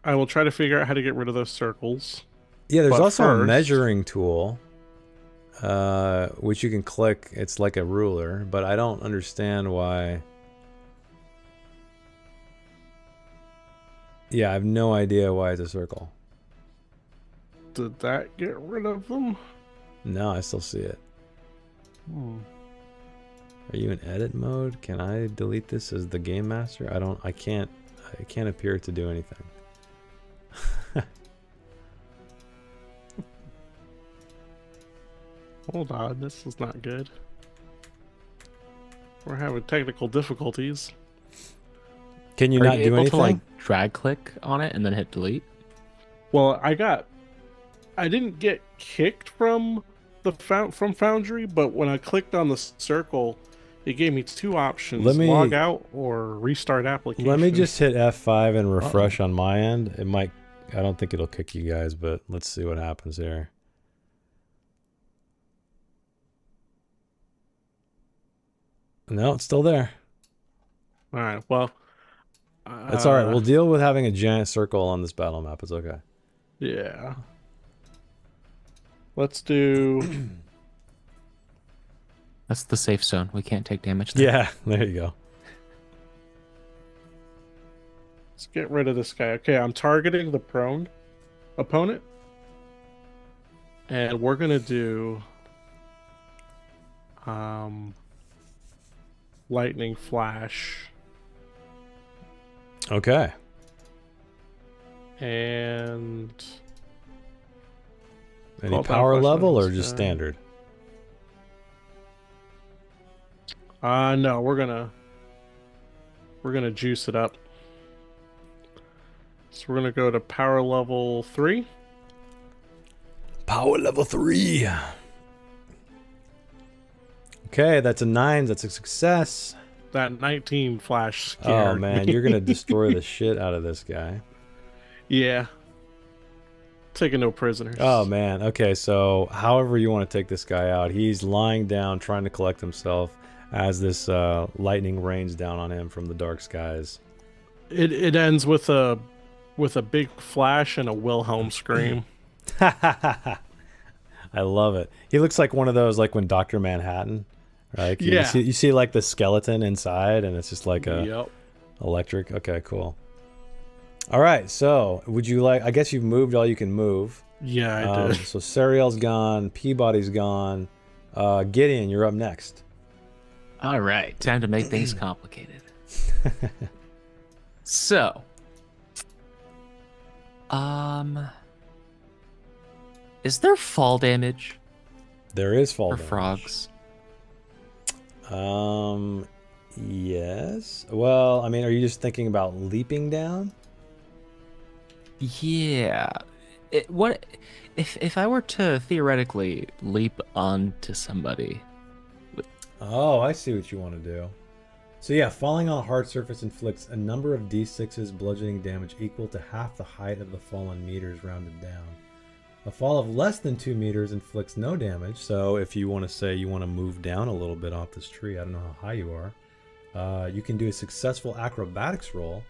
[SPEAKER 2] will try to figure out how to get rid of those circles.
[SPEAKER 1] Yeah, there's
[SPEAKER 2] But
[SPEAKER 1] also a
[SPEAKER 2] first-
[SPEAKER 1] measuring tool, which you can click. It's like a ruler, but I don't understand why. Yeah, I have no idea why it's a circle.
[SPEAKER 2] Did that get rid of them?
[SPEAKER 1] No, I still see it. Are you in edit mode? Can I delete this as the game master? I can't appear to do anything.
[SPEAKER 2] Hold on, this is not good. We're having technical difficulties.
[SPEAKER 1] Can you
[SPEAKER 4] Are
[SPEAKER 1] not
[SPEAKER 4] you
[SPEAKER 1] do
[SPEAKER 4] able
[SPEAKER 1] anything?
[SPEAKER 4] to like drag click on it and then hit delete?
[SPEAKER 2] Well, I didn't get kicked from from Foundry, but when I clicked on the circle, it gave me two options: log out or restart application.
[SPEAKER 1] Let me just hit F5 and refresh on my end. It might. I don't think it'll kick you guys, but let's see what happens here. No, it's still there.
[SPEAKER 2] All right. Well,
[SPEAKER 1] That's all right. We'll deal with having a giant circle on this battle map. It's okay.
[SPEAKER 2] Yeah. Let's do.
[SPEAKER 4] That's the safe zone. We can't take damage there.
[SPEAKER 1] Yeah, there you go.
[SPEAKER 2] Let's get rid of this guy. Okay, I'm targeting the prone opponent, and we're gonna do lightning flash.
[SPEAKER 1] Okay.
[SPEAKER 2] And
[SPEAKER 1] Any
[SPEAKER 2] Call down
[SPEAKER 1] power
[SPEAKER 2] flash
[SPEAKER 1] level
[SPEAKER 2] on
[SPEAKER 1] or
[SPEAKER 2] this
[SPEAKER 1] just
[SPEAKER 2] guy.
[SPEAKER 1] standard?
[SPEAKER 2] No, we're gonna juice it up. So we're gonna go to power level 3.
[SPEAKER 1] Power level 3. Okay, that's a 9. That's a success.
[SPEAKER 2] That 19 flash
[SPEAKER 1] Oh
[SPEAKER 2] scared
[SPEAKER 1] man,
[SPEAKER 2] me.
[SPEAKER 1] you're gonna destroy the shit out of this guy.
[SPEAKER 2] Yeah. Taking no prisoners.
[SPEAKER 1] Oh man. Okay, so however you want to take this guy out, he's lying down trying to collect himself as this lightning rains down on him from the dark skies.
[SPEAKER 2] It ends with a big flash and a Wilhelm scream.
[SPEAKER 1] I love it. He looks like one of those, like when Dr. Manhattan, right?
[SPEAKER 2] Yeah.
[SPEAKER 1] You see like the skeleton inside, and it's just like a
[SPEAKER 2] Yep.
[SPEAKER 1] electric. Okay, cool. All right, so would you like? I guess you've moved all you can move.
[SPEAKER 2] Yeah, I did.
[SPEAKER 1] So Serial's gone. Peabody's gone. Gideon, you're up next.
[SPEAKER 4] All right, time to make things complicated. So, is there fall damage
[SPEAKER 1] There is fall
[SPEAKER 4] for
[SPEAKER 1] damage.
[SPEAKER 4] frogs?
[SPEAKER 1] Yes. Well, I mean, are you just thinking about leaping down?
[SPEAKER 4] Yeah. What if I were to theoretically leap onto somebody?
[SPEAKER 1] Oh, I see what you want to do. So yeah, falling on a hard surface inflicts a number of d6s bludgeoning damage equal to half the height of the fallen meters rounded down. A fall of less than 2 meters inflicts no damage. So if you want to say you want to move down a little bit off this tree, I don't know how high you are, you can do a successful acrobatics roll,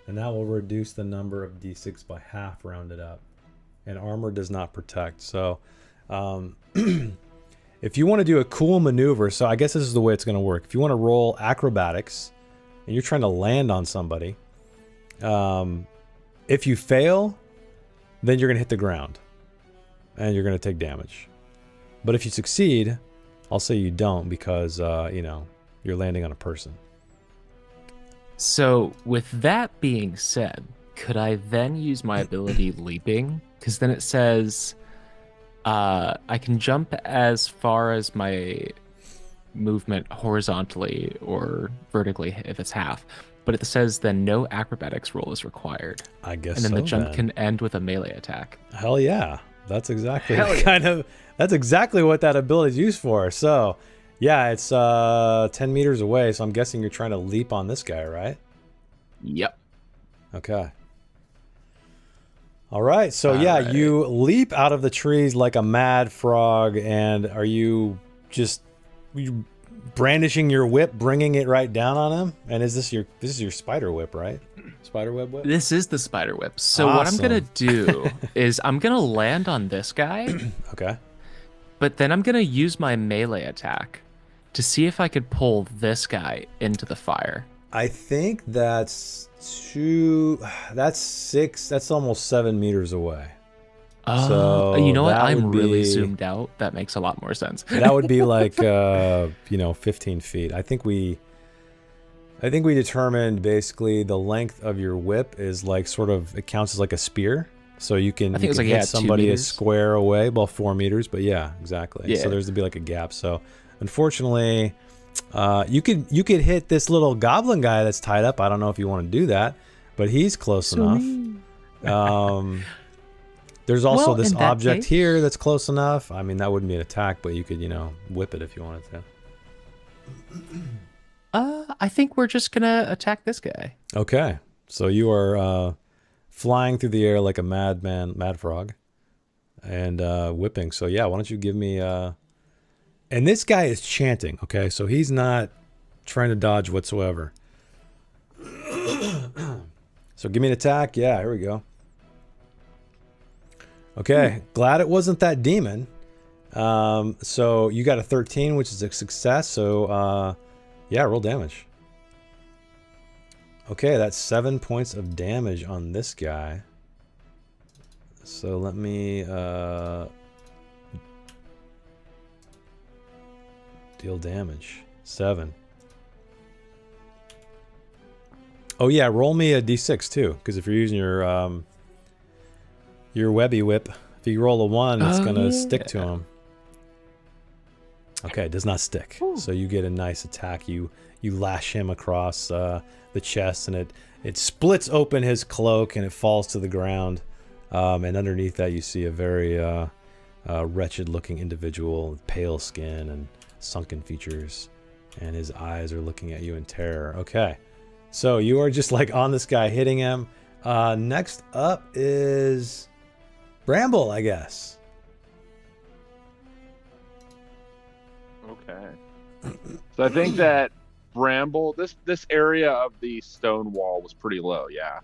[SPEAKER 1] and that will reduce the number of d6 by half, rounded up. And armor does not protect. So if you want to do a cool maneuver, so I guess this is the way it's going to work. If you want to roll acrobatics and you're trying to land on somebody, if you fail, then you're going to hit the ground and you're going to take damage. But if you succeed, I'll say you don't, because you know, you're landing on a person.
[SPEAKER 4] So with that being said, could I then use my ability leaping? Because then it says I can jump as far as my movement horizontally or vertically if it's half. But it says then no acrobatics roll is required.
[SPEAKER 1] I guess.
[SPEAKER 4] And then
[SPEAKER 1] so,
[SPEAKER 4] the jump
[SPEAKER 1] then.
[SPEAKER 4] can end with a melee attack.
[SPEAKER 1] Hell yeah. That's exactly
[SPEAKER 4] Hell yeah.
[SPEAKER 1] that's exactly what that ability is used for. So yeah, it's 10 meters away, so I'm guessing you're trying to leap on this guy, right?
[SPEAKER 4] Yep.
[SPEAKER 1] Okay. All right. So yeah,
[SPEAKER 4] Alright.
[SPEAKER 1] you leap out of the trees like a mad frog, and are you just brandishing your whip, bringing it right down on him? And is this your spider whip, right? Spider web whip?
[SPEAKER 4] This is the spider whip. So what I'm going to
[SPEAKER 1] Awesome.
[SPEAKER 4] do is I'm going to land on this guy,
[SPEAKER 1] Okay.
[SPEAKER 4] but then I'm going to use my melee attack to see if I could pull this guy into the fire.
[SPEAKER 1] I think that's that's almost 7 meters away. So
[SPEAKER 4] you know what?
[SPEAKER 1] that
[SPEAKER 4] I'm
[SPEAKER 1] would
[SPEAKER 4] really
[SPEAKER 1] be-
[SPEAKER 4] zoomed out. That makes a lot more sense.
[SPEAKER 1] That would be like 15 feet. I think we determined basically the length of your whip is like sort of, it counts as like a spear. So you can,
[SPEAKER 4] I think
[SPEAKER 1] you
[SPEAKER 4] it was
[SPEAKER 1] can
[SPEAKER 4] like,
[SPEAKER 1] hit
[SPEAKER 4] 2
[SPEAKER 1] somebody a
[SPEAKER 4] meters.
[SPEAKER 1] square away, about 4 meters, but yeah, exactly.
[SPEAKER 4] Yeah.
[SPEAKER 1] So there's to be like a gap. So unfortunately, you could hit this little goblin guy that's tied up. I don't know if you want to do that, but he's close enough. There's also
[SPEAKER 4] Well,
[SPEAKER 1] this
[SPEAKER 4] in that
[SPEAKER 1] object
[SPEAKER 4] case-
[SPEAKER 1] here that's close enough. I mean, that wouldn't be an attack, but you could, whip it if you wanted to.
[SPEAKER 4] I think we're just going to attack this guy.
[SPEAKER 1] Okay, so you are flying through the air like a mad frog, and whipping. So yeah, why don't you give me? And this guy is chanting. Okay, so he's not trying to dodge whatsoever. So give me an attack. Yeah, here we go. Okay, glad it wasn't that demon. So you got a 13, which is a success. So yeah, roll damage. Okay, that's 7 points of damage on this guy. So let me deal damage. 7. Oh yeah, roll me a d6 too, because if you're using your webby whip, if you roll a 1, it's gonna stick to him. Okay, it does not stick. So you get a nice attack. You lash him across the chest, and it splits open his cloak, and it falls to the ground. And underneath that, you see a very wretched-looking individual with pale skin and sunken features, and his eyes are looking at you in terror. Okay, so you are just like on this guy, hitting him. Next up is Bramble, I guess.
[SPEAKER 3] Okay. So I think that Bramble, this area of the stone wall was pretty low, yeah.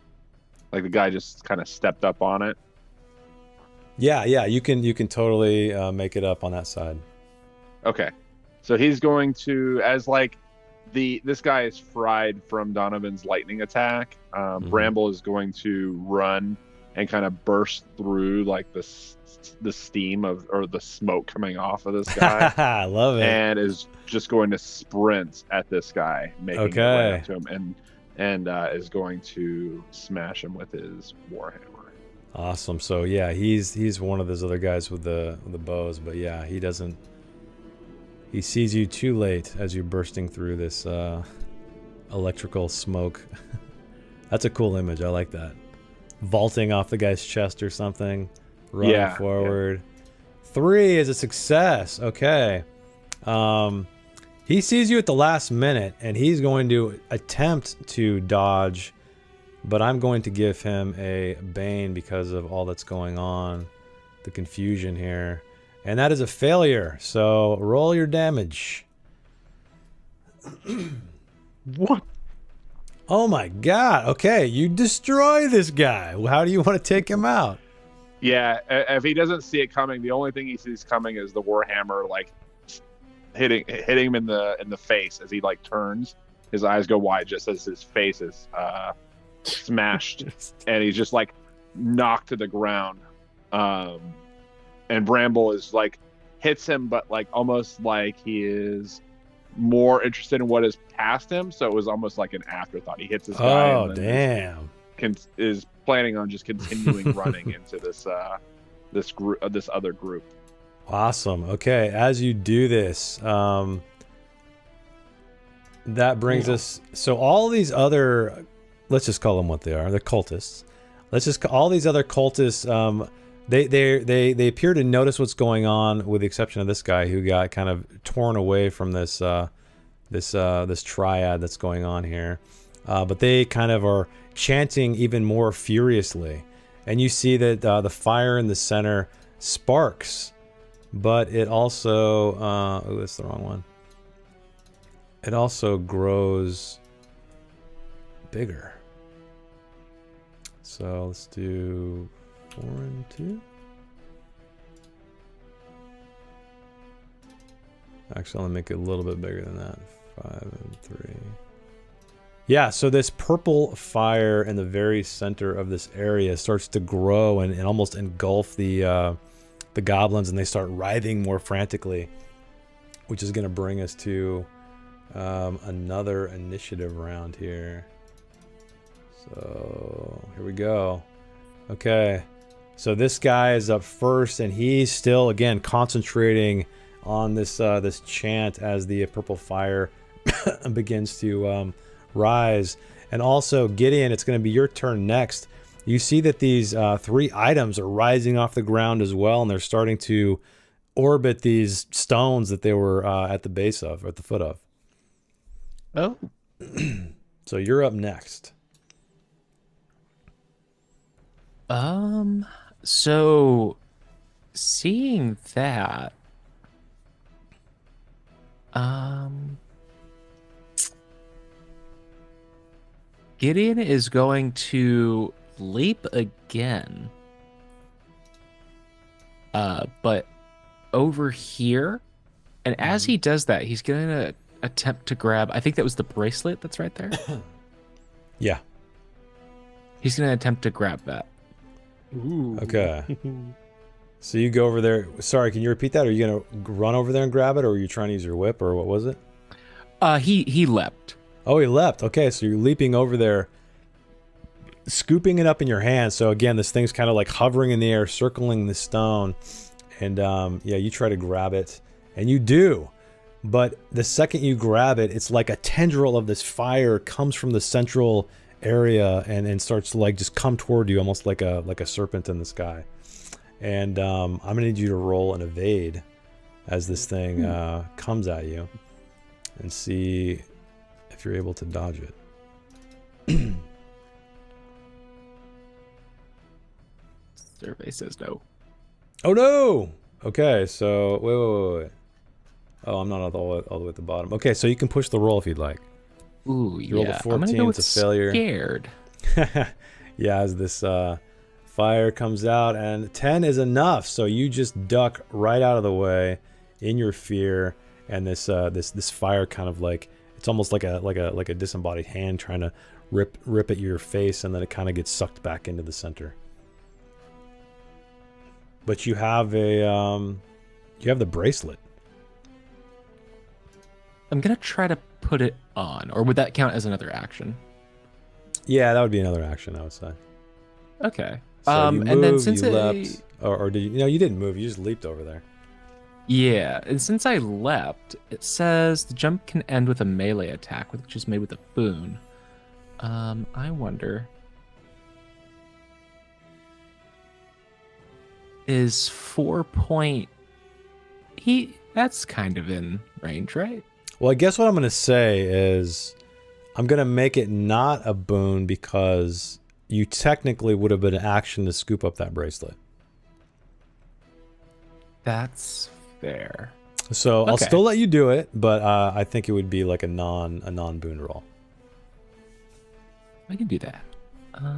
[SPEAKER 3] Like the guy just kind of stepped up on it.
[SPEAKER 1] Yeah, you can totally make it up on that side.
[SPEAKER 3] Okay. So he's going to, as like this guy is fried from Donovan's lightning attack. Bramble is going to run and kind of burst through like the steam or the smoke coming off of this guy.
[SPEAKER 1] I love it.
[SPEAKER 3] And is just going to sprint at this guy, making his way up to him, and is going to smash him with his warhammer.
[SPEAKER 1] Awesome. So yeah, he's one of those other guys with the bows, but yeah, he sees you too late as you're bursting through this electrical smoke. That's a cool image. I like that. Vaulting off the guy's chest or something, running forward. 3 is a success. Okay. He sees you at the last minute, and he's going to attempt to dodge, but I'm going to give him a Bane because of all that's going on. the confusion here. And that is a failure. So roll your damage.
[SPEAKER 2] What?
[SPEAKER 1] Oh my god. Okay, you destroy this guy. How do you want to take him out?
[SPEAKER 3] Yeah, if he doesn't see it coming, the only thing he sees coming is the warhammer like hitting him in the face as he like turns. His eyes go wide just as his face is smashed, and he's just like knocked to the ground. And Bramble is like hits him, but like almost like he is more interested in what is past him. So it was almost like an afterthought. He hits this guy.
[SPEAKER 1] Oh damn!
[SPEAKER 3] Is planning on just continuing running into this this other group.
[SPEAKER 1] Awesome. Okay, as you do this, that brings us. So all these other, let's just call them what they are. They're cultists. Let's just all these other cultists. They appear to notice what's going on, with the exception of this guy who got kind of torn away from this this triad that's going on here. But they kind of are chanting even more furiously, and you see that the fire in the center sparks, but it also oh, that's the wrong one. It also grows bigger. So let's do 4 and 2. Actually, I'll make it a little bit bigger than that. 5 and 3. Yeah, so this purple fire in the very center of this area starts to grow and almost engulf the goblins, and they start writhing more frantically, which is going to bring us to another initiative round here. So here we go. Okay, so this guy is up first, and he's still again concentrating on this this chant as the purple fire begins to rise. And also, Gideon, it's going to be your turn next. You see that these 3 items are rising off the ground as well, and they're starting to orbit these stones that they were at the base of, or at the foot of.
[SPEAKER 4] Oh.
[SPEAKER 1] So you're up next.
[SPEAKER 4] So seeing that, Gideon is going to leap again. But over here, and as he does that, he's going to attempt to grab, I think that was the bracelet that's right there.
[SPEAKER 1] Yeah.
[SPEAKER 4] He's going to attempt to grab that.
[SPEAKER 2] Ooh.
[SPEAKER 1] Okay. So you go over there. Sorry, can you repeat that? Are you going to run over there and grab it, or are you trying to use your whip, or what was it?
[SPEAKER 4] He leapt.
[SPEAKER 1] Oh, he leapt. Okay, so you're leaping over there, scooping it up in your hand. So again, this thing's kind of like hovering in the air, circling the stone. And yeah, you try to grab it, and you do. But the second you grab it, it's like a tendril of this fire comes from the central area and starts to like just come toward you, almost like a serpent in the sky. And I'm gonna need you to roll an evade as this thing comes at you, and see if you're able to dodge it.
[SPEAKER 4] Survey says no.
[SPEAKER 1] Oh no! Okay, so wait. Oh, I'm not all the way at the bottom. Okay, so you can push the roll if you'd like.
[SPEAKER 4] Ooh,
[SPEAKER 1] You rolled a
[SPEAKER 4] yeah.
[SPEAKER 1] 14,
[SPEAKER 4] I'm gonna go with
[SPEAKER 1] it's a failure.
[SPEAKER 4] Scared.
[SPEAKER 1] Yeah, as this fire comes out, and 10 is enough, so you just duck right out of the way in your fear, and this fire kind of like, it's almost like a disembodied hand trying to rip at your face, and then it kind of gets sucked back into the center. But you have the bracelet.
[SPEAKER 4] I'm gonna try to put it on, or would that count as another action?
[SPEAKER 1] Yeah, that would be another action, I would say.
[SPEAKER 4] Okay.
[SPEAKER 1] So you
[SPEAKER 4] and then
[SPEAKER 1] moved,
[SPEAKER 4] since
[SPEAKER 1] you leapt, or did you? No, you didn't move. You just leaped over there.
[SPEAKER 4] Yeah, and since I leapt, it says the jump can end with a melee attack, which is made with a boon. I wonder, is 4 point? That's kind of in range, right?
[SPEAKER 1] Well, I guess what I'm going to say is I'm going to make it not a boon because you technically would have been an action to scoop up that bracelet.
[SPEAKER 4] That's fair.
[SPEAKER 1] So I'll
[SPEAKER 4] Okay.
[SPEAKER 1] still let you do it, but I think it would be like a non boon roll.
[SPEAKER 4] I can do that.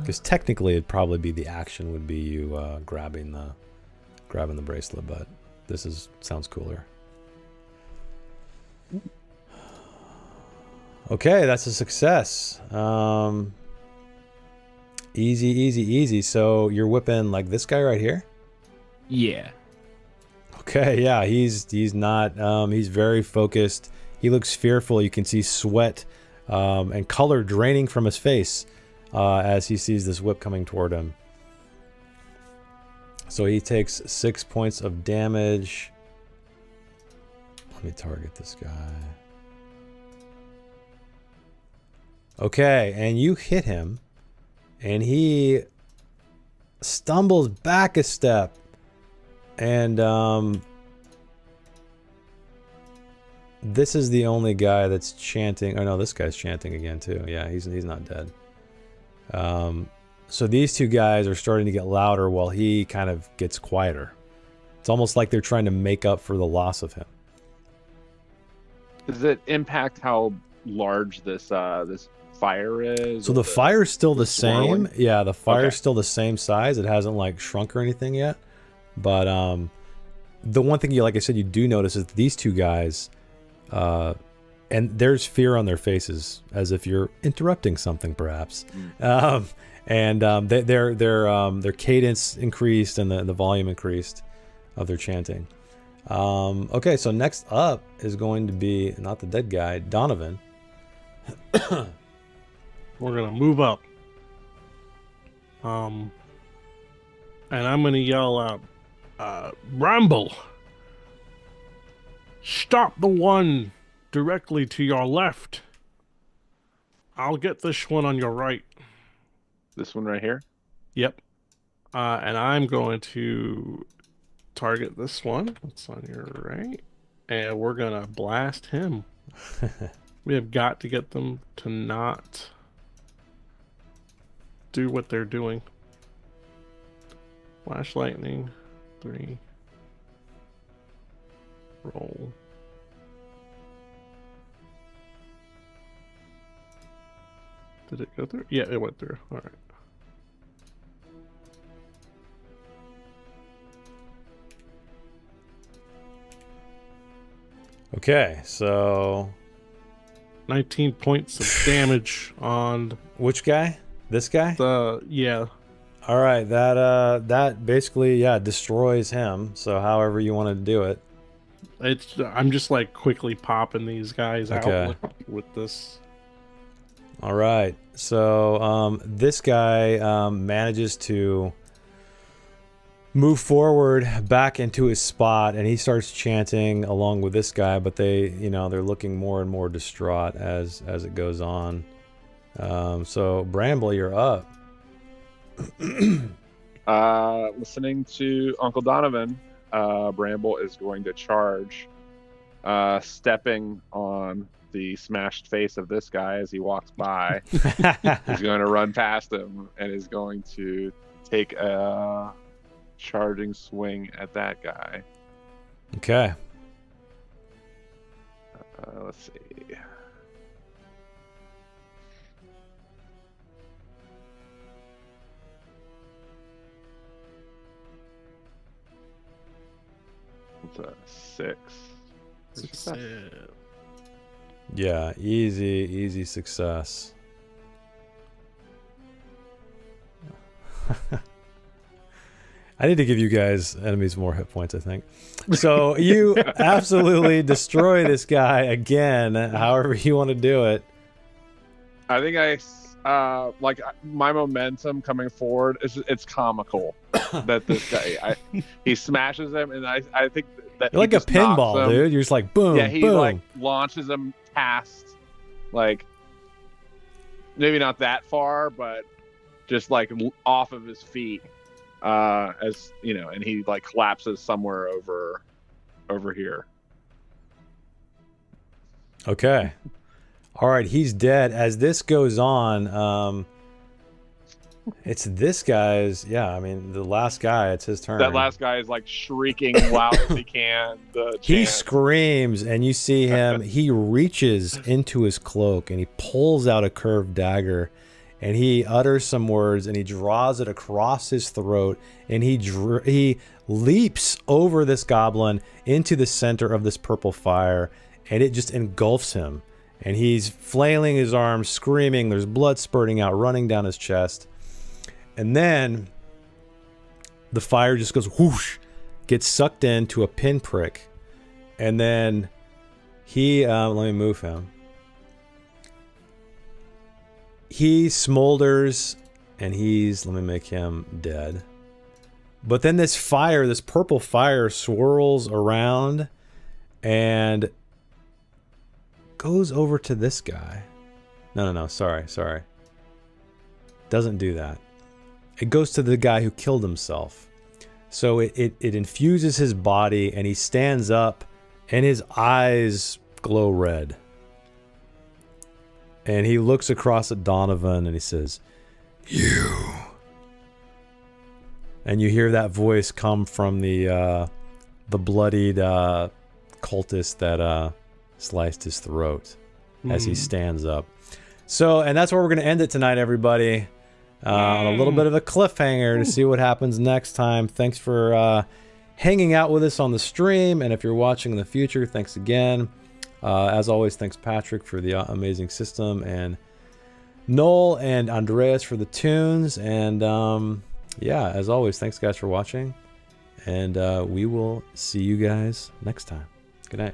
[SPEAKER 1] Because technically, it'd probably be the action would be you grabbing the bracelet, but this sounds cooler. Okay, that's a success. Easy, easy, easy. So you're whipping like this guy right here.
[SPEAKER 4] Yeah.
[SPEAKER 1] Okay, yeah, he's not. He's very focused. He looks fearful. You can see sweat and color draining from his face as he sees this whip coming toward him. So he takes 6 points of damage. Let me target this guy. Okay, and you hit him, and he stumbles back a step, and this is the only guy that's chanting. Oh no, this guy's chanting again too. Yeah, he's not dead. So these two guys are starting to get louder while he kind of gets quieter. It's almost like they're trying to make up for the loss of him.
[SPEAKER 3] Does it impact how large this this fire is?
[SPEAKER 1] So the fire's still the
[SPEAKER 3] swirling?
[SPEAKER 1] same. Yeah, the fire's
[SPEAKER 3] Okay.
[SPEAKER 1] still the same size. It hasn't like shrunk or anything yet. But the one thing like I said, you do notice is these two guys, and there's fear on their faces, as if you're interrupting something, perhaps. Their cadence increased and the volume increased of their chanting. Okay, so next up is going to be not the dead guy, Donovan.
[SPEAKER 2] We're gonna move up. And I'm gonna yell out, Bramble! Stop the one directly to your left. I'll get this one on your right.
[SPEAKER 3] This one right here?
[SPEAKER 2] Yep. And I'm going to target this one. That's on your right. And we're gonna blast him. We have got to get them to not do what they're doing. Flash lightning. 3. Roll. Did it go through? Yeah, it went through. All right.
[SPEAKER 1] Okay, so
[SPEAKER 2] 19 points of damage on
[SPEAKER 1] which guy? This guy?
[SPEAKER 2] yeah.
[SPEAKER 1] All right, that basically destroys him. So however you want to do it.
[SPEAKER 2] I'm just like quickly popping these guys
[SPEAKER 1] Okay.
[SPEAKER 2] out with this.
[SPEAKER 1] All right, so this guy manages to move forward back into his spot, and he starts chanting along with this guy, but they're looking more and more distraught as it goes on. So Bramble, you're up.
[SPEAKER 3] Listening to Uncle Donovan, Bramble is going to charge, stepping on the smashed face of this guy as he walks by. He's going to run past him and is going to take a charging swing at that guy.
[SPEAKER 1] Okay.
[SPEAKER 3] Let's see. It's a 6.
[SPEAKER 2] Success.
[SPEAKER 1] Yeah, easy success. I need to give you guys enemies more hit points, I think. So you absolutely destroy this guy again, however you want to do it.
[SPEAKER 3] I think like my momentum coming forward it's comical that this guy he smashes him, and I think that
[SPEAKER 1] You're like a pinball, dude. You're just like boom,
[SPEAKER 3] yeah, he
[SPEAKER 1] boom.
[SPEAKER 3] like launches him past, like maybe not that far, but just like off of his feet, as you know, and he like collapses somewhere over here.
[SPEAKER 1] Okay. All right, he's dead. As this goes on, It's this guy's. Yeah, I mean, the last guy. It's his turn.
[SPEAKER 3] That last guy is like shrieking loud as he can.
[SPEAKER 1] He screams, and you see him. He reaches into his cloak and he pulls out a curved dagger, and he utters some words, and he draws it across his throat, and he leaps over this goblin into the center of this purple fire, and it just engulfs him. And he's flailing his arms, screaming. There's blood spurting out, running down his chest. And then the fire just goes whoosh, gets sucked into a pinprick. And then he, let me move him. He smolders, and let me make him dead. But then this fire, this purple fire, swirls around and goes over to this guy. No, sorry. Doesn't do that. It goes to the guy who killed himself. So it infuses his body, and he stands up, and his eyes glow red. And he looks across at Donovan, and he says, "You." And you hear that voice come from the bloodied cultist that sliced his throat as he stands up. So, and that's where we're going to end it tonight, everybody. On a little bit of a cliffhanger to see what happens next time. Thanks for hanging out with us on the stream, and if you're watching in the future, thanks again. As always, thanks Patrick for the amazing system, and Noel and Andreas for the tunes, and yeah, as always, thanks guys for watching, and we will see you guys next time.